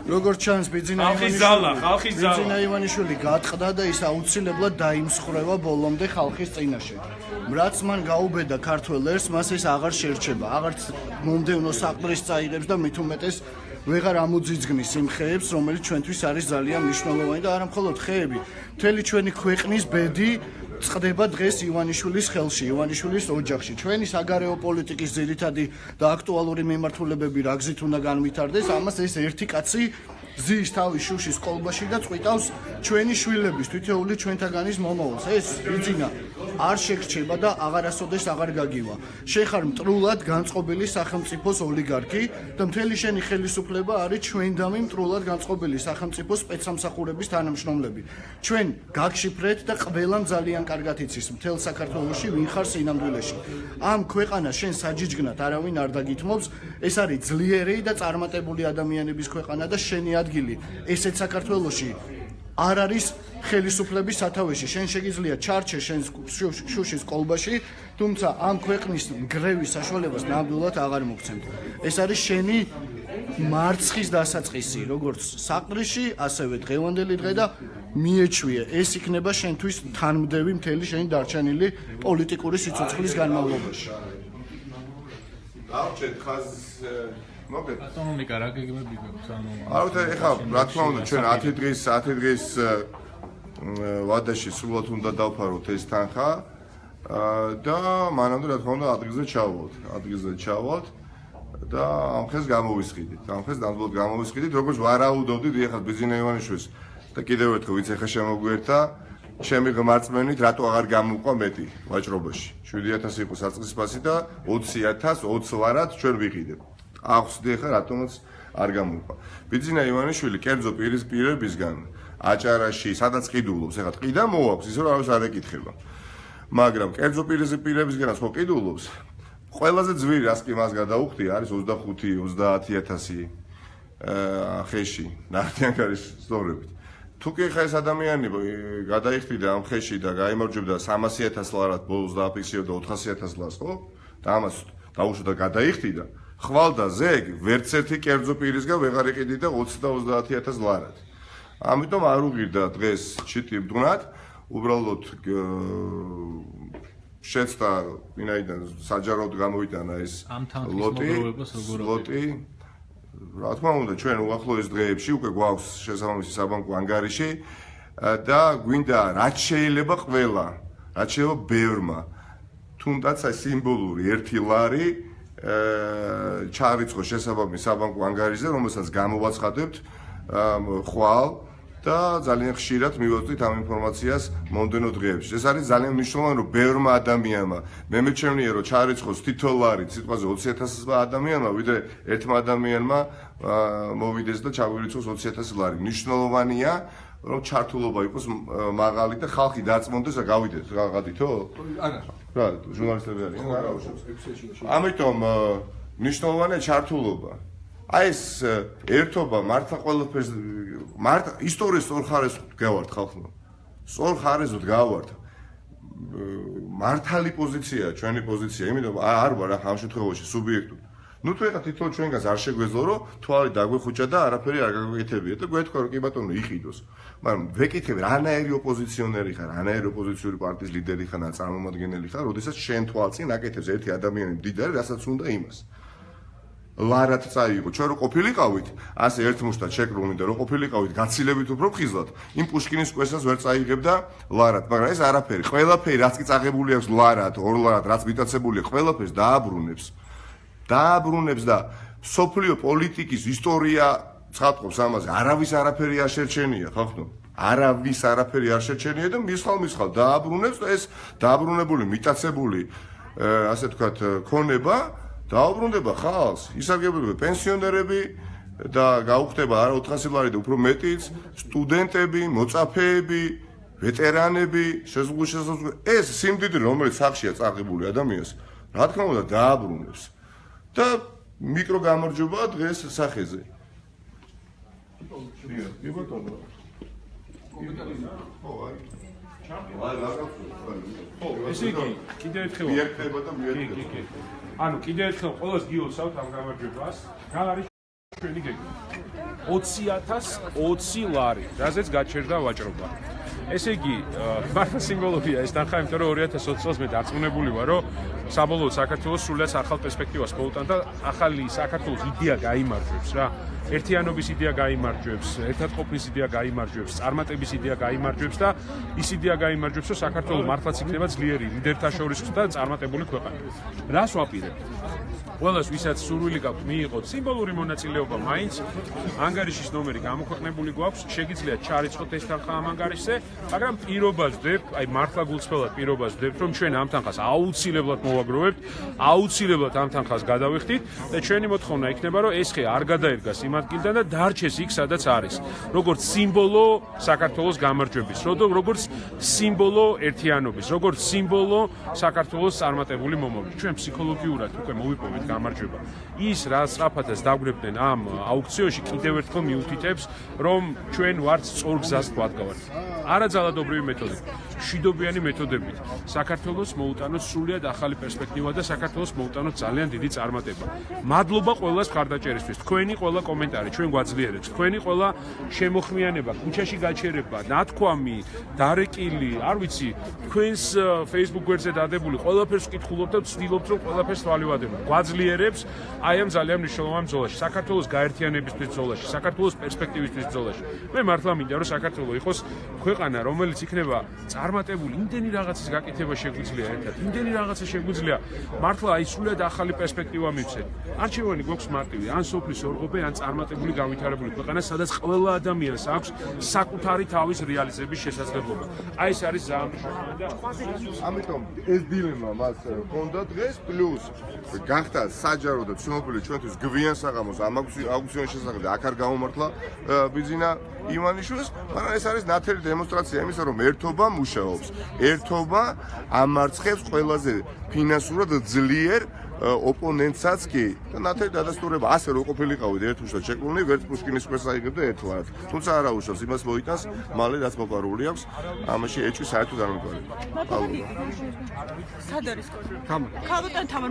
როგორც ჩანს ბიძინა ივანიშვილი გატყდა და ის აუცილებლად დაიმსხვრევა ბოლომდე ხალხის წინაშე. რაც მან გაუბედა ქართველ ერს, მას ეს აღარ შერჩება. აღარც მომდევნო საყდრის წაიღებს და მით უმეტეს ვეღარ ამოძიძგნის იმ ხეებს, რომელიც ჩვენთვის არის ძალიან მნიშვნელოვანი და არა მხოლოდ ხეები, მთელი ჩვენი ქვეყნის ბედი წყდება დღეს ივანიშვილის ხელში, ივანიშვილის ოჯახში. ჩვენი საგარეო პოლიტიკის ძირითადი და აქტუალური მიმართულებები რა გზით უნდა განვითარდეს, ამას ეს ერთი კაცი ზის თავის შუშის კოლბაში და წვიტავს ჩვენი შვილების თითოეული ჩვენთაგანის მომავალს. ეს ბიძინა არ შეგრჩება და აღარასოდეს აღარ გაგივა. შეხარ მტრულად განწყობილი სახელმწიფოს ოლიგარქი და მთელი შენი ხელისუფლება არის ჩვენდამი მტრულად განწყობილი სახელმწიფოს სპეცსამსახურების თანამშრომლები. ჩვენ გაგშიფრეთ და ყველამ ძალიან კარგად იცის მთელ საქართველოში ვინ ხარ სინამდვილეში. ამ ქვეყანას შენ საჯიჯგნად არავინ არ დაგითმობს. ეს არის ძლიერი და წარმატებული ადამიანების ქვეყანა და შენი ადგილი ესეც საქართველოში არ არის ხელისუფლების სათავეში. შენ შეგიძლია ჩარჩე შენ შუშის კოლბაში, თუმცა ამ ქვეყნის მგრევის საშუალებას ნამდვილად აღარ მოგცემთ. ეს არის შენი მარცხის დასაწყისი, როგორც საყდრიში, ასევე დღევანდელი დღე და მიეჩვიე, ეს იქნება შენთვის თანმდევი მთელი შენი დარჩენილი პოლიტიკური სიცოცხლის განმავლობაში. დავჭერთ ხაზს მოგეთ. ეკონომიკა რა გეგმები გვაქვს ანუ არავითარ ეხლა რა თქმა უნდა ჩვენ 10 დღის ვადაში სრულად უნდა დავფაროთ ეს თანხა და მანამდე რა თქმა უნდა ადგილზე ჩავალთ და ამ ხეს გამოვისყიდით. ამ ხეს ნამდვილად გამოვისყიდით, როგორც ვარაუდობდით ეხლა ბიძინა ივანიშვილს და კიდევ ერთხელ ვიც ეხლა შემოგვერთა ჩემი ღმერთმენით რატო აღარ გამოვყვა მეტი ვაჭრობაში. 7000 იყო საწყისფასი და 20000 20 ლარად ჩვენ ვიყიდებ. ახსდი ახლა რატომაც არ გამოვყვა. ბიძინა ივანიშვილი კერძო პირებისგან აჭარაში სადაც ყიდულობს, ეხლა ყიდა მოაქვს, ისე რომ არავის არ ეკითხება. მაგრამ კერძო პირებისგანაც ხო ყიდულობს. ყველაზე ძვირი რას კი მას გადაუხდია არის 25-30000 ხეში ნახტიანკარის სწორებით. თუ კი ხა ეს ადამიანი გადაიხდიდა ამ ხეში და გაიმარჯვებდა 300000 ლარად ბოლოს დააფიქსირდა 400000 ლარს, ხო? და ამას დაუშვა და გადაიხდიდა. ხვალდა ზეგ ვერც ერთი კერძო პირისგან ვეღარ იყიდიდა 20 და 30000 ლარად. ამიტომ არ უღირდა დღეს ჩიტი მდგნად, უბრალოდ შეცდა ვინაიდან საჯაროდ გამოვიტანა ეს ლოტი. რა თქმა უნდა, ჩვენ უახლოეს დღეებში უკვე გვაქვს შესაბამისი საბანკო ანგარიში და გვინდა რაც შეიძლება ყველა, რაც შეიძლება ბევრმა, თუნდაც აი სიმბოლური 1 ლარი ჩარიცხოს შესაბამის საბანკო ანგარიშზე, რომელსაც გამოვაცხადებთ ხვალ და ძალიან ხშირად მივაწვით ამ ინფორმაციას მომდენო დღეებში. ეს არის ძალიან მნიშვნელოვანი, რომ ბევრმა ადამიანმა მე მეჩვენია, რომ ჩარიცხოს თითო ლარი სიტყვაზე 20,000 ადამიანმა, ვიდრე ერთმა ადამიანმა მოვიდეს და ჩაგვირიცხოს 20,000 ლარი. მნიშვნელოვანია, რომ ჩართულობა იყოს მაღალი და ხალხი დაწმონდეს და გავიდეთ რაღაცითო? არა. რა, ჟურნალისტები არიან? არა, ამიტომ მნიშვნელოვანია ჩართულობა. აი ეს ერთობა მართლა ყველაფერს მართლა ისტორიის სწორ ხარეს გავართ ხალხმა. სწორ ხარეს გავართ. მართალი პოზიციაა, ჩვენი პოზიცია, იმიტომ არ ვარ ამ შემთხვევაში სუბიექტური. ნუ თუ ეხლა თითოეულ ჩვენგანს არ შეგვეძლო, რომ თვალი დაგვეხუჭა და არაფერი არ გაგვეკეთებია და გვეთქვა, რომ კი ბატონო იყიდოს. მაგრამ ვეკითხები, რანაირი ოპოზიციონერი ხარ, რანაირი ოპოზიციური პარტიის ლიდერი ხარ, წარმომადგენელი ხარ, როდესაც შენ თვალწინ აკეთებს ერთი ადამიანი მდიდარი, რასაც უნდა იმას. ლარად წაიღო, ჩვენ რო ყოფილიყავით, ასე ერთმუშტად შეკრული და რო ყოფილიყავით გაცილებით უფრო ხიზლად, იმ პუშკინის კვესას ვერ წაიღებდა ლარად, მაგრამ ეს არაფერი, ყველაფერი რაც კი წაღებული აქვს ლარად, ორ ლარად, რაც მიტაცებულია, ყველაფერს დააბრუნებს. დააბრუნებს და სოფლიო პოლიტიკის ისტორია ცხადყოფს ამაზე, არავის არაფერი არ შერჩენია, ხალხო. არავის არაფერი არ შერჩენია და მისხალ დააბრუნებს და ეს დააბრუნებული, მიტაცებული, ასე ვთქვათ, ქონება დაუბრუნდება ხალხს, ისარგებლება პენსიონერები და გაუხდება არა 400 ლარი და უფრო მეტიც, სტუდენტები, მოწაფეები, ვეტერანები, შეზღუდული ეს სიმდიდრე, რომელიც სახშია წაღებული ადამიანს, რა თქმა უნდა დააბრუნებს. და მიკრო გამარჯვება დღეს სახეზე. ესე იგი, კიდევ ერთხელ მიერთება და მიერთება. ანუ კიდევ ერთხელ ყველას გიოსავთ ამ გამარჯვებას. რა არის ჩვენი გეგმა? 20,020 ლარი, რაზეც გაჩერდა ვაჭრობა. ესე იგი, მართლა სიმბოლოა ეს თანხა, იმიტომ რომ 2020 წელს მე დარწმუნებული ვარ, რომ საბოლოოდ საქართველოს სრულიად ახალ პერსპექტივას მოუტან და ახალი საქართველოს იდეა გაიმარჯვებს რა. ერთიანობის იდეა გაიმარჯვებს, ერთად ყოფნის იდეა გაიმარჯვებს, წარმატების იდეა გაიმარჯვებს და ის იდეა გაიმარჯვებს, რომ საქართველო მართლაც იქნება ძლიერი ლიდერთა შორის და წარმატებული ქვეყანა. რას ვაპირებ? ყველას ვისაც სურვილი გაქვთ მიიღოთ სიმბოლური მონაწილეობა მაინც ანგარიშის ნომერი გამოქვეყნებული გვაქვს, შეგიძლიათ ჩარიცხოთ ეს თანხა ამ ანგარიშზე, მაგრამ პირობას ვდებთ, აი მართლა გულწრფელად პირობას ვდებთ, რომ ჩვენ ამ თანხას აუცილებლად მოვაგროვებთ, აუცილებლად ამ თანხას გადავიხდით და ჩვენი მოთხოვნა იქნება, რომ ეს ხე არ გადაერგას იმ ადგილიდან და დარჩეს იქ, სადაც არის. როგორც სიმბოლო საქართველოს გამარჯვების, როგორც სიმბოლო ერთიანობის, როგორც სიმბოლო საქართველოს წარმატებული მომავლის. ჩვენ ფსიქოლოგიურად უკვე მოვიპოვეთ გამარჯვება. ის რაც სწრაფადაც დაგვრებდნენ ამ აუქციონში კიდევ ერთხელ მიუთითებს, რომ ჩვენ ვართ სწორ გზას გვადგავართ. არა ძალადობრივი მეთოდით, მშვიდობიანი მეთოდებით. საქართველოს მოუტანოს სრულიად ახალი პერსპექტივა და საქართველოს მოუტანოს ძალიან დიდი წარმატება. მადლობა ყველას მხარდაჭერისთვის. თქვენი ყველა კომენტარი ჩვენ გვაძლიერებს. თქვენი ყველა შემოხმიანება, ქუჩაში გაჩერება, ნათქვამი, დარეკილი, არ ვიცი, თქვენს Facebook გვერდზე დადებული ყველაფერს ვკითხულობთ და ვცდილობთ, რომ ყველაფერს თვალივადევნოთ. გვაძლიერებს აი ამ ძალიან მნიშვნელოვან ბრძოლაში, საქართველოს გაერთიანებისთვის ბრძოლაში, საქართველოს პერსპექტივის ბრძოლაში. მე მართლა მინდა, რომ საქართველო იყოს ქვეყანა, რომელიც იქნება წარმატებული, იმდენი რაღაცის გაკეთება შეგვიძლია ერთად, იმდენი რაღაცა შეგვიძლია მართლა აი სულად ახალი პერსპექტივა მივცეთ. არჩევანი გვაქვს მარტივი, ან სოფლის ორღობე, ან წარმატებული განვითარებული ქვეყანა, სადაც ყველა ადამიანს აქვს საკუთარი თავის რეალიზების შესაძლებლობა. აი ეს არის ძალიან მნიშვნელოვანი და ამიტომ ეს დილემა მას ჰქონდა დღეს პლუს გახდა საჯარო და ცნობილი ჩვენთვის გვიან საღამოს ამ აუქციონის შესახებ და აქ არ გამომართლა ბიძინა ივანიშვილს, მაგრამ ეს არის ნათელი დემონსტრაცია იმისა, რომ ერთობა მუშაობს. ერთობა ამარცხებს ყველაზე ფინანსურად ძლიერ ოპონენტსაც კი და ნათელი დადასტურება ასე რომ ყოფილიყავით ერთმუშტად შეკრული, ვერც პუშკინის კვეს აიღებდა ერთგვარად. თუმცა არა უშავს იმას მოიტანს, მალე რაც მოპარული აქვს, ამაში ეჭვი საერთოდ არ მიყოლება. სად არის ქალბატონ თამარ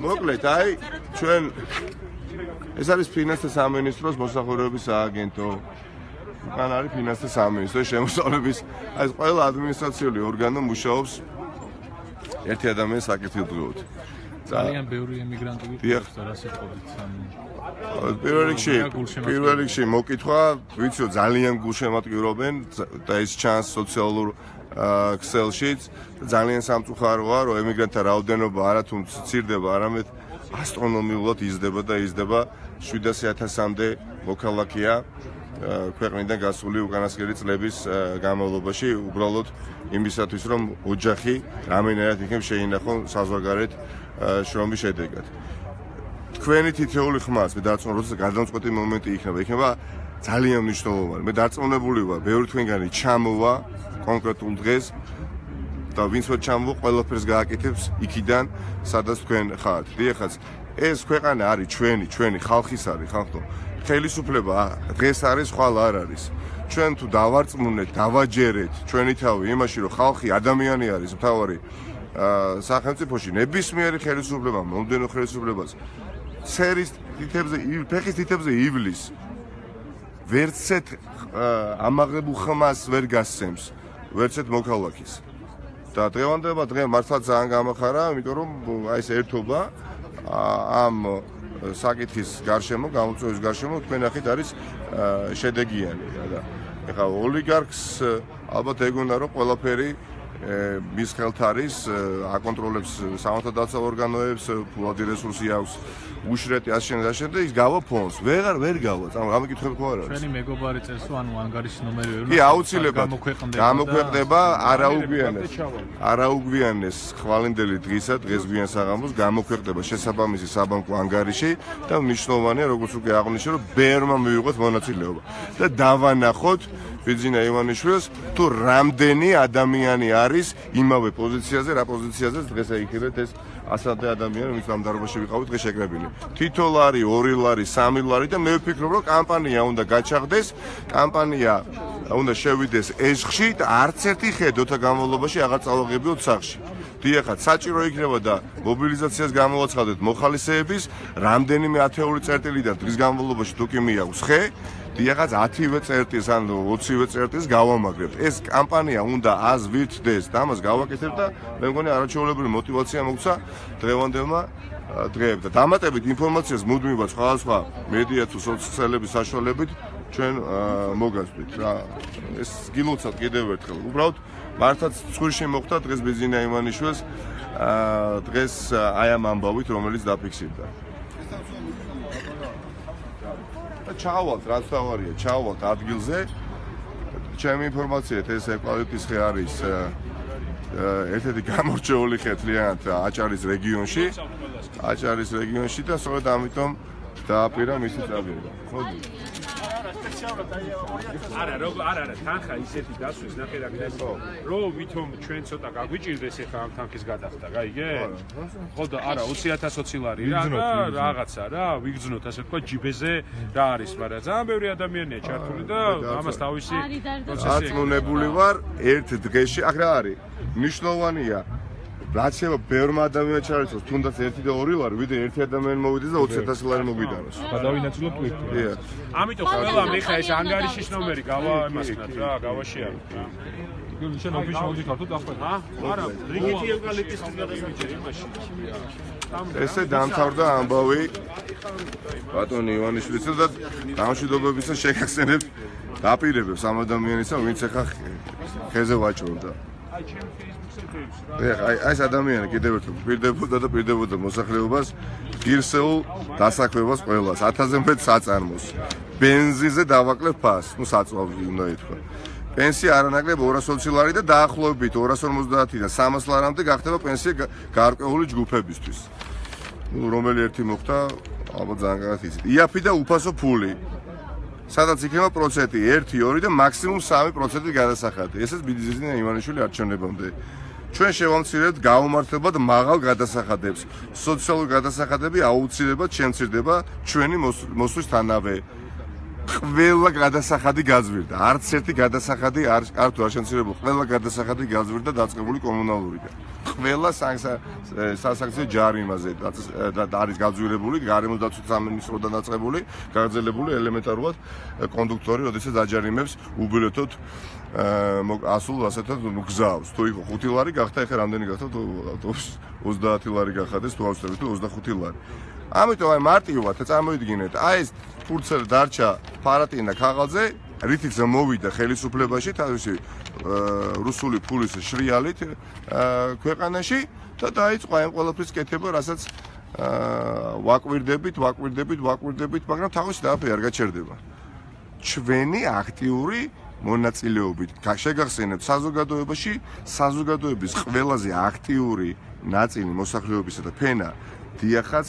მოკლედ, აი ჩვენ ეს არის ფინანსთა სამინისტროს მოსახურეობის სააგენტო. უკან არის ფინანსთა სამინისტრო, შემოსავლების აი ყველა ადმინისტრაციული ორგანო მუშაობს ერთი ადამიანის საკითხით. ძალიან ბევრი ემიგრანტი ვიყავს და რას ეთქოდით პირველ რიგში მოკითხვა, ვიცი რომ ძალიან გულშემატკივრობენ და ეს ჩანს სოციალურ ქსელშიც, ძალიან სამწუხაროა, რომ ემიგრანტთა რაოდენობა არათუ მცირდება, არამედ ასტრონომიულად იზრდება და იზრდება 700,000-მდე მოქალაქეა ქვეყნიდან გასული უკანასკნელი წლების განმავლობაში უბრალოდ იმისათვის რომ ოჯახი რამენერად იქნებ შეინახონ საზღვარგარეთ შრომის შედეგად. თქვენი თითოეული ხმაც მე დარწმუნებული ვარ, როცა გადამწყვეტი მომენტი იქნება ძალიან მნიშვნელოვანი. მე დარწმუნებული ვარ, ბევრი თქვენგანი ჩამოვა კონკრეტულ დღეს და ვინც ვერ ჩამოვა, ყველაფერს გააკეთებს იქიდან, სადაც თქვენ ხართ. დიახაც, ეს ქვეყანა არის ჩვენი ხალხის არის, ხალხო. ხელისუფლება დღეს არის, ხვალ არ არის. ჩვენ თუ დავარწმუნეთ, დავაჯერეთ ჩვენი თავი იმაში, რომ ხალხი ადამიანი არის მთავარი სახელმწიფოში, ნებისმიერი ხელისუფლება, მომდენო ხელისუფლებას ცერის თითებზე, ფეხის თითებზე ივლის. ვერცეთ ამაღლებულ ხმას ვერ გასცემს, ვერცეთ მოქალაქის. და დღევანდელმა დღემ მართლა ძალიან გამახარა, იმიტომ რომ აი ეს ერთობა ამ საკითხის გარშემო, გამოწვევის გარშემო თქვენ ნახეთ არის შედეგიანი. და ეხლა ოლიგარქს ალბათ ეგონა რომ ყველაფერი მის ხელთ არის, აკონტროლებს სამართალდაცვა ორგანოებს, ფულადი რესურსი აქვს, უშრეთი ასშენ და ის გავა ფონს. ვერ გავა. გამიკითხები ხო არ არის? ჩვენი მეგობარი წერს, ანუ ანგარიშის ნომერი ვერ კი, აუცილებლად გამოქვეყნდება არაუგვიანეს ხვალინდელი დღისა, დღესგვიან საღამოს გამოქვეყნდება შესაბამისი საბანკო ანგარიში და მნიშვნელოვანია, როგორც უკვე აღნიშნე, რომ ბერმა მივიღოთ მონაწილეობა და დავანახოთ ბიძინა ივანიშვილს თუ რამდენი ადამიანი არის იმავე პოზიციაზე, რა პოზიციაზე დღეს აიქებეთ ეს ასამდე ადამიანი, ვინც ამ დარბაზში ვიყავით დღეს შეკრებილი. თითო ლარი, 2 ლარი, 3 ლარი და მე ვფიქრობ, რომ კამპანია უნდა გაჩაღდეს, კამპანია უნდა შევიდეს ეშხში და არც ერთი ხედოთა განმავლობაში აღარ წავაგებიოთ სახლში. დიახაც, საჭირო იქნება და მობილიზაციას გამოვაცხადოთ მოხალისეების, რამდენიმე ათეული წერტილი და დღის განმავლობაში თუ კი მიაქვს ხე, დიახაც 10-ვე წერტილს ან 20-ვე წერტილს გავამაგრებთ. ეს კამპანია უნდა აზვირთდეს და ამას გავაკეთებთ და მე მგონი არაჩვეულებრივი мотиваცია მოგცა დღევანდელმა დღეებს და დამატებით ინფორმაციას მუდმივად სხვადასხვა მედია თუ სოციალების საშუალებით ჩვენ მოგასვით რა. ეს გილოცავთ კიდევ ერთხელ. უბრალოდ მართლაც ცხვირში მოხდა დღეს ბიძინა ივანიშვილს დღეს აი ამ ამბავით რომელიც დაფიქსირდა. ჩავალთ, რაც თავარია, ჩავალთ ადგილზე. ჩემი ინფორმაციით ეს ევკალიპტის ხე არის ერთ-ერთი გამორჩეული ხე თლიანად აჭარის რეგიონში. აჭარის რეგიონში და სწორედ ამიტომ დააპირა მისი წავიდა. ხოდი. არა, თანხა ისეთი დასვეს ნახე რა გინდა. რო ვითომ ჩვენ ცოტა გაგვიჭირდეს ახლა ამ თანხის გადახდა, გაიგე? ხო და არა 20,000 ლარი რა რაღაცა რა, ვიგრძნოთ ასე თქვა ჯიბეზე რა არის, მაგრამ ძალიან ბევრი ადამიანია ჩართული და ამას თავისი პროცესი აწმუნებული ვარ ერთ დღეში, აქ რა არის? მნიშვნელოვანია რაც შევა ბევრმა ადამიანმა ჩარიცოს, თუნდაც 1 და 2 ლარი, ვიდრე ერთი ადამიანი მოვიდეს და 20,000 ლარი მოგვიდანოს. გადავინაცვლებთ ვიქტორია. ამიტომ ყველა მეხა ეს ანგარიშის ნომერი გავაემასქნათ რა, გავაშიაროთ. იგი შენობის მოდიხართ ახლა. არა, რიგითი ევკალიპტის გადავიმიჯერ იმაში. ესე დამთავრდა ამბავი ბატონი ივანიშვილისა და დამშვიდობებისა შეგახსენებ დაპირებებს ამ ადამიანისა, ვინც ახლა ხეზე ვაჭრობდა. აი ეს ადამიანი კიდევ ერთხელ პირდებოდა მოსახლეობას ღირსეულ დასაქმებას ყველას 1000-ზე მეტ საწარმოს ბენზინზე დავაკლებ ფასს, ну საწვავი უნდა ითქვა. პენსია არანაკლებ 220 ლარი და დაახლოებით 250-დან 300 ლარამდე გახდება პენსია გარკვეული ჯგუფებისთვის. ну რომელი ერთი მოხდა, ალბათ ძალიან კარგად იცით. იაფი და უფასო ფული. სადაც იქნება პროცენტი 1, 2 და მაქსიმუმ 3% გადასახადი. ესეც ბიძინა ივანიშვილი არჩევნებამდე. ჩვენ შევამცირებთ გაუმართლებლად მაღალ გადასახადებს. სოციალური გადასახადები აუცილებლად შემცირდება ჩვენი მოსვლისთანავე. ყველა გადასახადი გაძვირდა. არც ერთი გადასახადი არ შემცირებულა. ყველა გადასახადი გაძვირდა დაწყებული კომუნალურიდან. ყველა სასანქციო ჯარიმაზე არის გაძვირებული, გარემოს დაცვის სამინისტროდან დაწყებული, გაგრძელებული ელემენტარულად კონდუქტორი, როდესაც აჯარიმებს უბილეთოდ ასულ ასეთად გზავს. თუ იყო 5 ლარი გახდა, ეხლა რამდენი გახდა? 30 ლარი გახადეს, თუ ავსწრებით 25 ლარი. ამიტომ აი მარტივად წარმოიდგინეთ, აი ეს ფურცელი დარჩა ფარატინა ქაღალდზე, რითიც მოვიდა ხელისუფლებაში თავისი რუსული ფულის შრიალით ქვეყანაში და დაიწყო ამ ყველაფრის კეთება, რასაც ვაკვირდებით, მაგრამ თავისი დაფე არ გაჩერდება. ჩვენი აქტიური მონაწილეობით. შეგახსენებთ საზოგადოებაში საზოგადოების ყველაზე აქტიური ნაწილი მოსახლეობისა და ფენა დიახაც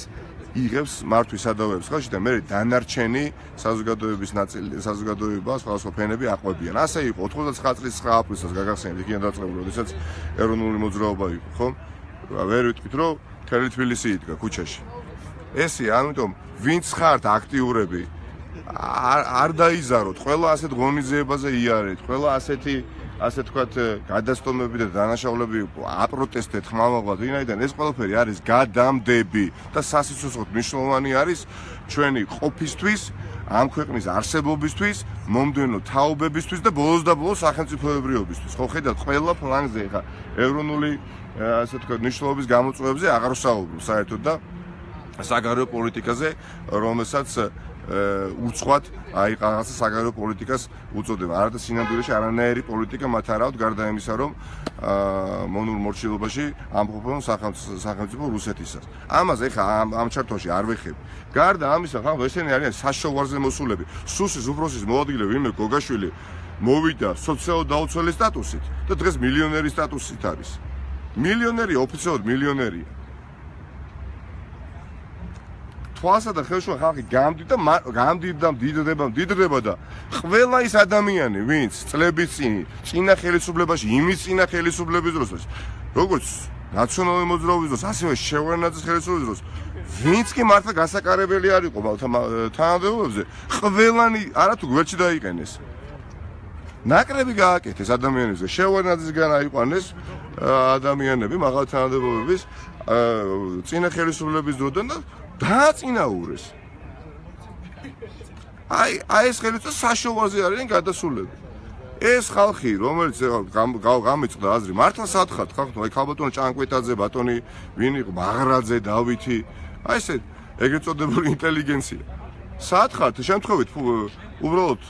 იღებს მართვის სადავეებს ხელში და მე დანარჩენი საზოგადოების ნაწილი საზოგადოება სხვადასხვა ფენები აყვებიან. ასე იყო 99 წლის 9 აპრილს გაგახსენებთ იქიდან დაწყებული, როდესაც ეროვნული მოძრაობა იყო, ხო? ვერ ვიტყვით რომ მთელი თბილისი იდგა ქუჩაში. ესეა, ამიტომ ვინც ხართ აქტიურები არ დაიზაროთ, ყველა ასეთ ღონისძიებაზე იარეთ, ყველა ასე თქვათ გადასტომები და დანაშაულები აპროტესტეთ ხმამაღლად, ვინაიდან ეს ყველაფერი არის გადამდები და სასიცოცხლოდ მნიშვნელოვანი არის ჩვენი ყოფისთვის, ამ ქვეყნის არსებობისთვის, მომდევნო თაობებისთვის და ბოლოს და ბოლოს სახელმწიფოებრიობისთვის. ხო ხედავთ ყველა ფლანგზე ხა ეროვნული ასე თქვათ მნიშვნელობის გამოწვევებზე აღარ ვსაუბრობ საერთოდ და საგარეო პოლიტიკაზე, რომელსაც უცხოად აი რაღაცა საგარეო პოლიტიკას უწოდება. არა და სინამდვილეში არანაირი პოლიტიკა მათ არ აქვს გარდა იმისა, რომ მონურ მორჩილობაში ამყოფენ სახელმწიფო რუსეთისას. ამაზე ხა ამ ჩარტოში არ ვეხებ. გარდა ამისა, ხა ესენი არიან საშოვარზე მოსულები. სუსის უფროსის მოადგილე ვინმე გოგაშვილი მოვიდა სოციალურ დაუცველი სტატუსით და დღეს მილიონერის სტატუსით არის. მილიონერი ოფიციალურად მილიონერია. თვალსა და ხელშუა ხალხი მდიდრდება და ყველა ის ადამიანი, ვინც წლების წინა ხელისუფლებაში, იმის წინა ხელისუფლების დროს, როგორც ნაციონალური მოძრაობის დროს, ასევე შეურენაძის ხელისუფლების დროს, ვინც კი მართლა გასაკარებელი არ იყო თანამდებობებზე, ყველანი არათუ გვერდში დაიყენეს. ნაკრები გააკეთეს ადამიანებზე, შეურენაძისგან აიყვანეს ადამიანები, მაღალი თანამდებობების წინა ხელისუფლების დროდან და დააწინაურეს. აი ეს ხელისუფლება საშოვარზე არიან გადასულები. ეს ხალხი, რომელიც გამიწყდა აზრი, მართლა სათხართ ხალხო, აი ქალბატონი ჭანკვეტაძე, ბატონი ვინ იყო, მაღრაძე, დავითი, აი ესე ეგრეთ წოდებული ინტელიგენცია. სათხართ შემთხვევით უბრალოდ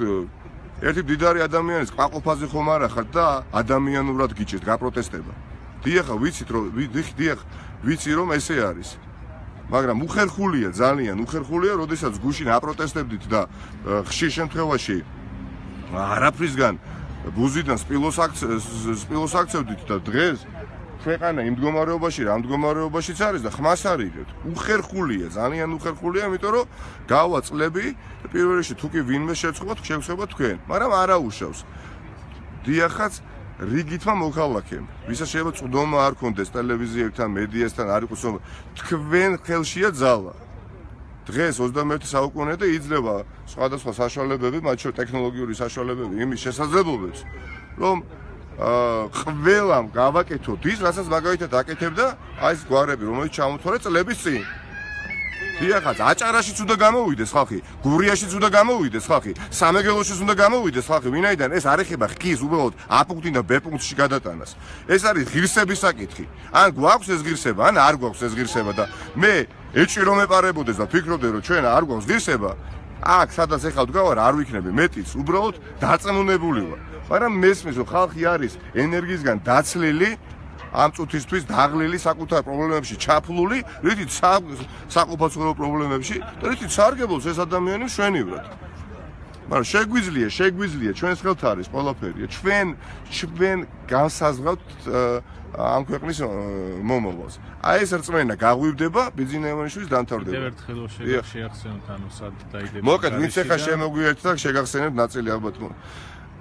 ერთი მდიდარი ადამიანის ყვაყოფაზე ხომ არ ახართ და ადამიანურად გიჭირთ გაპროტესტება. დიახ, ვიცი რომ ესე არის. მაგრამ უხერხულია, ძალიან უხერხულია, როდესაც გუშინ აპროტესტებდით და ხშირ შემთხვევაში არაფრისგან ბუზიდან სპილოს აქცევდით და დღეს ქვეყანა იმ მდგომარეობაში, რა მდგომარეობაშიც არის და ხმას არ იღებთ. უხერხულია, ძალიან უხერხულია, იმიტომ რომ გავა წლები და პირველ რიგში თუ კი ვინმე შეცხობა თქვენ, მაგრამ არაუშავს. დიახაც რიგითმა მოქალაქემ, ვისაც შეიძლება წვდომა არ ქონდეს ტელევიზიებთან, მედიასთან, არ იყოს თქვენ ხელშია ძალა. დღეს 21 საუკუნე და იძლევა სხვადასხვა საშუალებები, მათ შორის ტექნოლოგიური საშუალებები იმის შესაძლებლობებს, რომ ყველამ გავაკეთოთ ის, რასაც მაგალითად აკეთებდა აი ეს გვარები, რომელიც ჩამოთვალე წლების წინ. დიახაც, აჭარაშიც უნდა გამოვიდეს ხალხი, გურიაშიც უნდა გამოვიდეს ხალხი, სამეგრელოშიც უნდა გამოვიდეს ხალხი, ვინაიდან ეს არ ეხება ხის უბრალოდ A პუნქტიდან B პუნქტში გადატანას. ეს არის ღირსების საკითხი. ან გვაქვს ეს ღირსება, ან არ გვაქვს ეს ღირსება და მე ეჭვი რომ ეპარებოდეს და ფიქრობდე რომ ჩვენ არ გვაქვს ღირსება, აქ სადაც ეხლა ვდგავარ არ ვიქნები მეტიც, უბრალოდ დარწმუნებული ვარ. მაგრამ მესმის რომ ხალხი არის ენერგიისგან დაცლილი ამ წუთისთვის დაღლილი საკუთარ პრობლემებში ჩაფლული, რითიც საყოფაცხოვრებო პრობლემებში და რითიც სარგებლობს ეს ადამიანი მშვენივრად. მაგრამ შეგვიძლია ჩვენს ხელთ არის ყველაფერი. ჩვენ განსაზღვრავთ ამ ქვეყნის მომავალს. აი ეს რწმენა გაღვივდება ბიძინა ივანიშვილის დამთავრდება. ერთხელ შეახსენოთ ანუ სად დაიდება. მოკეთ ვინც ახლა შემოგვიერთდა შეგახსენებთ ნაწილი ალბათ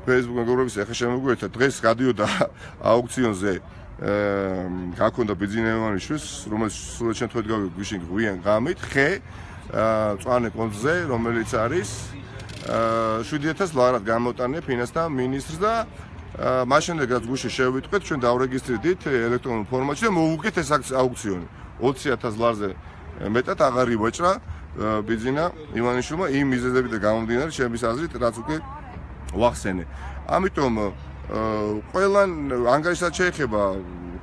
Facebook მეგობრების ახლა შემოგვიერთდა დღეს გადიოდა აუქციონზე გაქონდა ბიძინა ივანიშვილის, რომელიც სულ შემთხვევით გვიშინ გვიან გამით ხე წვანე კონძზე, რომელიც არის 7000 ლარად გამოტანია ფინანსთა მინისტრს და მას შემდეგ რაც გუშინ შევიტყვეთ, ჩვენ დავრეგისტრირდით ელექტრონულ ფორმატში და მოვუგეთ ეს აუქციონი. 20000 ლარზე მეტად აღარ ივაჭრა ბიძინა ივანიშვილმა იმ მიზეზებით და გამომდინარე ჩემის აზრით, რაც უკვე ვახსენე. ამიტომ ყველან ანგარიშად შეეხება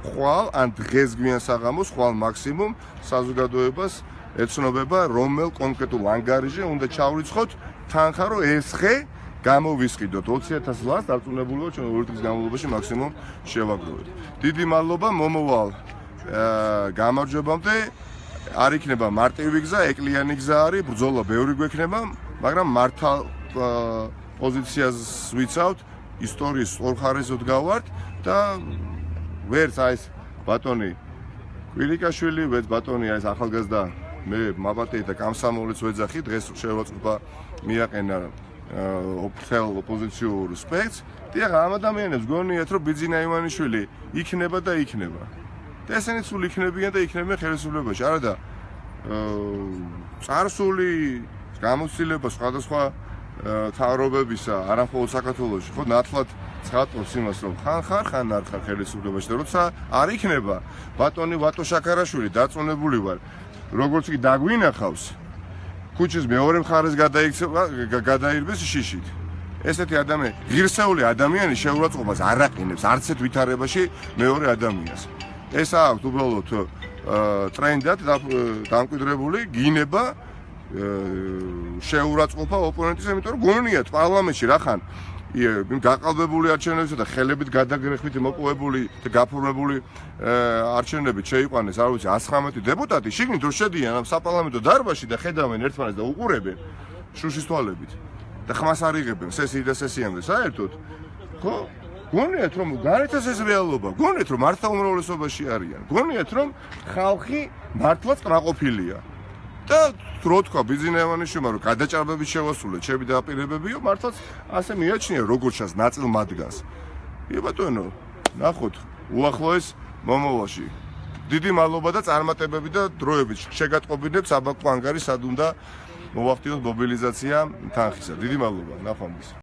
ხვალ ან დღესგვიან საღამოს ხვალ მაქსიმუმ საზოგადოებას ეცნობება რომელ კონკრეტულ ანგარიშზე უნდა ჩავრიცხოთ თანხა რომ ეს ხე გამოვისყიდოთ 20000 ლარს დარწმუნებულია ჩვენ ორი დღის განმავლობაში მაქსიმუმ შევაგროვებთ. დიდი მადლობა მომავალ გამარჯვებამდე არ იქნება მარტივი გზა, ეკლიანი გზა არის, ბრძოლა ბევრი გვექნება, მაგრამ მართალ პოზიციას ვიცავთ, ისტორიის ორხარისოდ გავართ და ვერც აი ეს ბატონი კვირიკაშვილი, ვერც ბატონი აი ეს ახალგაზრდა მე მაბატეი და კამსამოლიც ვეძახი, დღეს შეურაცხყოფა მიაყენა ოფიციალ ოპოზიციურ სპექტს. დიახ, ამ ადამიანებს გონიათ, რომ ბიძინა ივანიშვილი იქნება და იქნება. და ესენი სულ იქნებიან და იქნებიან ხელისუფლებაში. არა და წარსული გამოცდილება სხვადასხვა თავრობებისა, არა მხოლოდ საქართველოში, ხო ნათლად ცხადყობს იმას, რომ ხან ხარ, ხან არ ხარ ხელისუფლებაში და როცა არ იქნება ბატონი ვატო შაქარაშვილი დაწუნებული ვარ, როგორც კი დაგვინახავს ქუჩის მეორე მხარეს გადაირბეს შიშით. ესეთი ადამიანი, ღირსეული ადამიანი შეურაცხყოფას არ აყენებს არც ერთ ვითარებაში მეორე ადამიანს. ეს აქვს უბრალოდ ტრენდად დამკვიდრებული გინება შეურაცხყოფა ოპონენტის, იმიტომ რომ გონიათ პარლამენტში რახან გაყალბებული არჩევნებისა და ხელებით გადაგრეხვითი მოპოვებული და გაფორმებული არჩევნებით შეიყვანეს, არ ვიცი, 119 დეპუტატი, შიგნით რომ შედიან ამ საპარლამენტო დარბაზში და ხედავენ ერთმანეთს და უყურებენ შუშის თვალებით და ხმას არ იღებენ სესიით და სესიამდე საერთოდ, ხო? გონიათ რომ გარეთას ეს რეალობა, გონიათ რომ მართლა უმრავლესობაში არიან, გონიათ რომ ხალხი მართლაც კმაყოფილია. და რო თქვა ბიძინა ივანიშვილმა რომ გადაჭარბებით შევასრულეთ, ჩემი დაპირებებიო, მართლაც ასე მიაჩნია როგორც ჩანს ნაწილ მათგანს. კი ბატონო, ნახოთ უახლოეს მომავალში. დიდი მადლობა და წარმატებები და დროებით შეგატყობინებთ საბაკო ანგარის სად უნდა მოვახდინოთ მობილიზაცია თანხისა. დიდი მადლობა, ნახვამდის.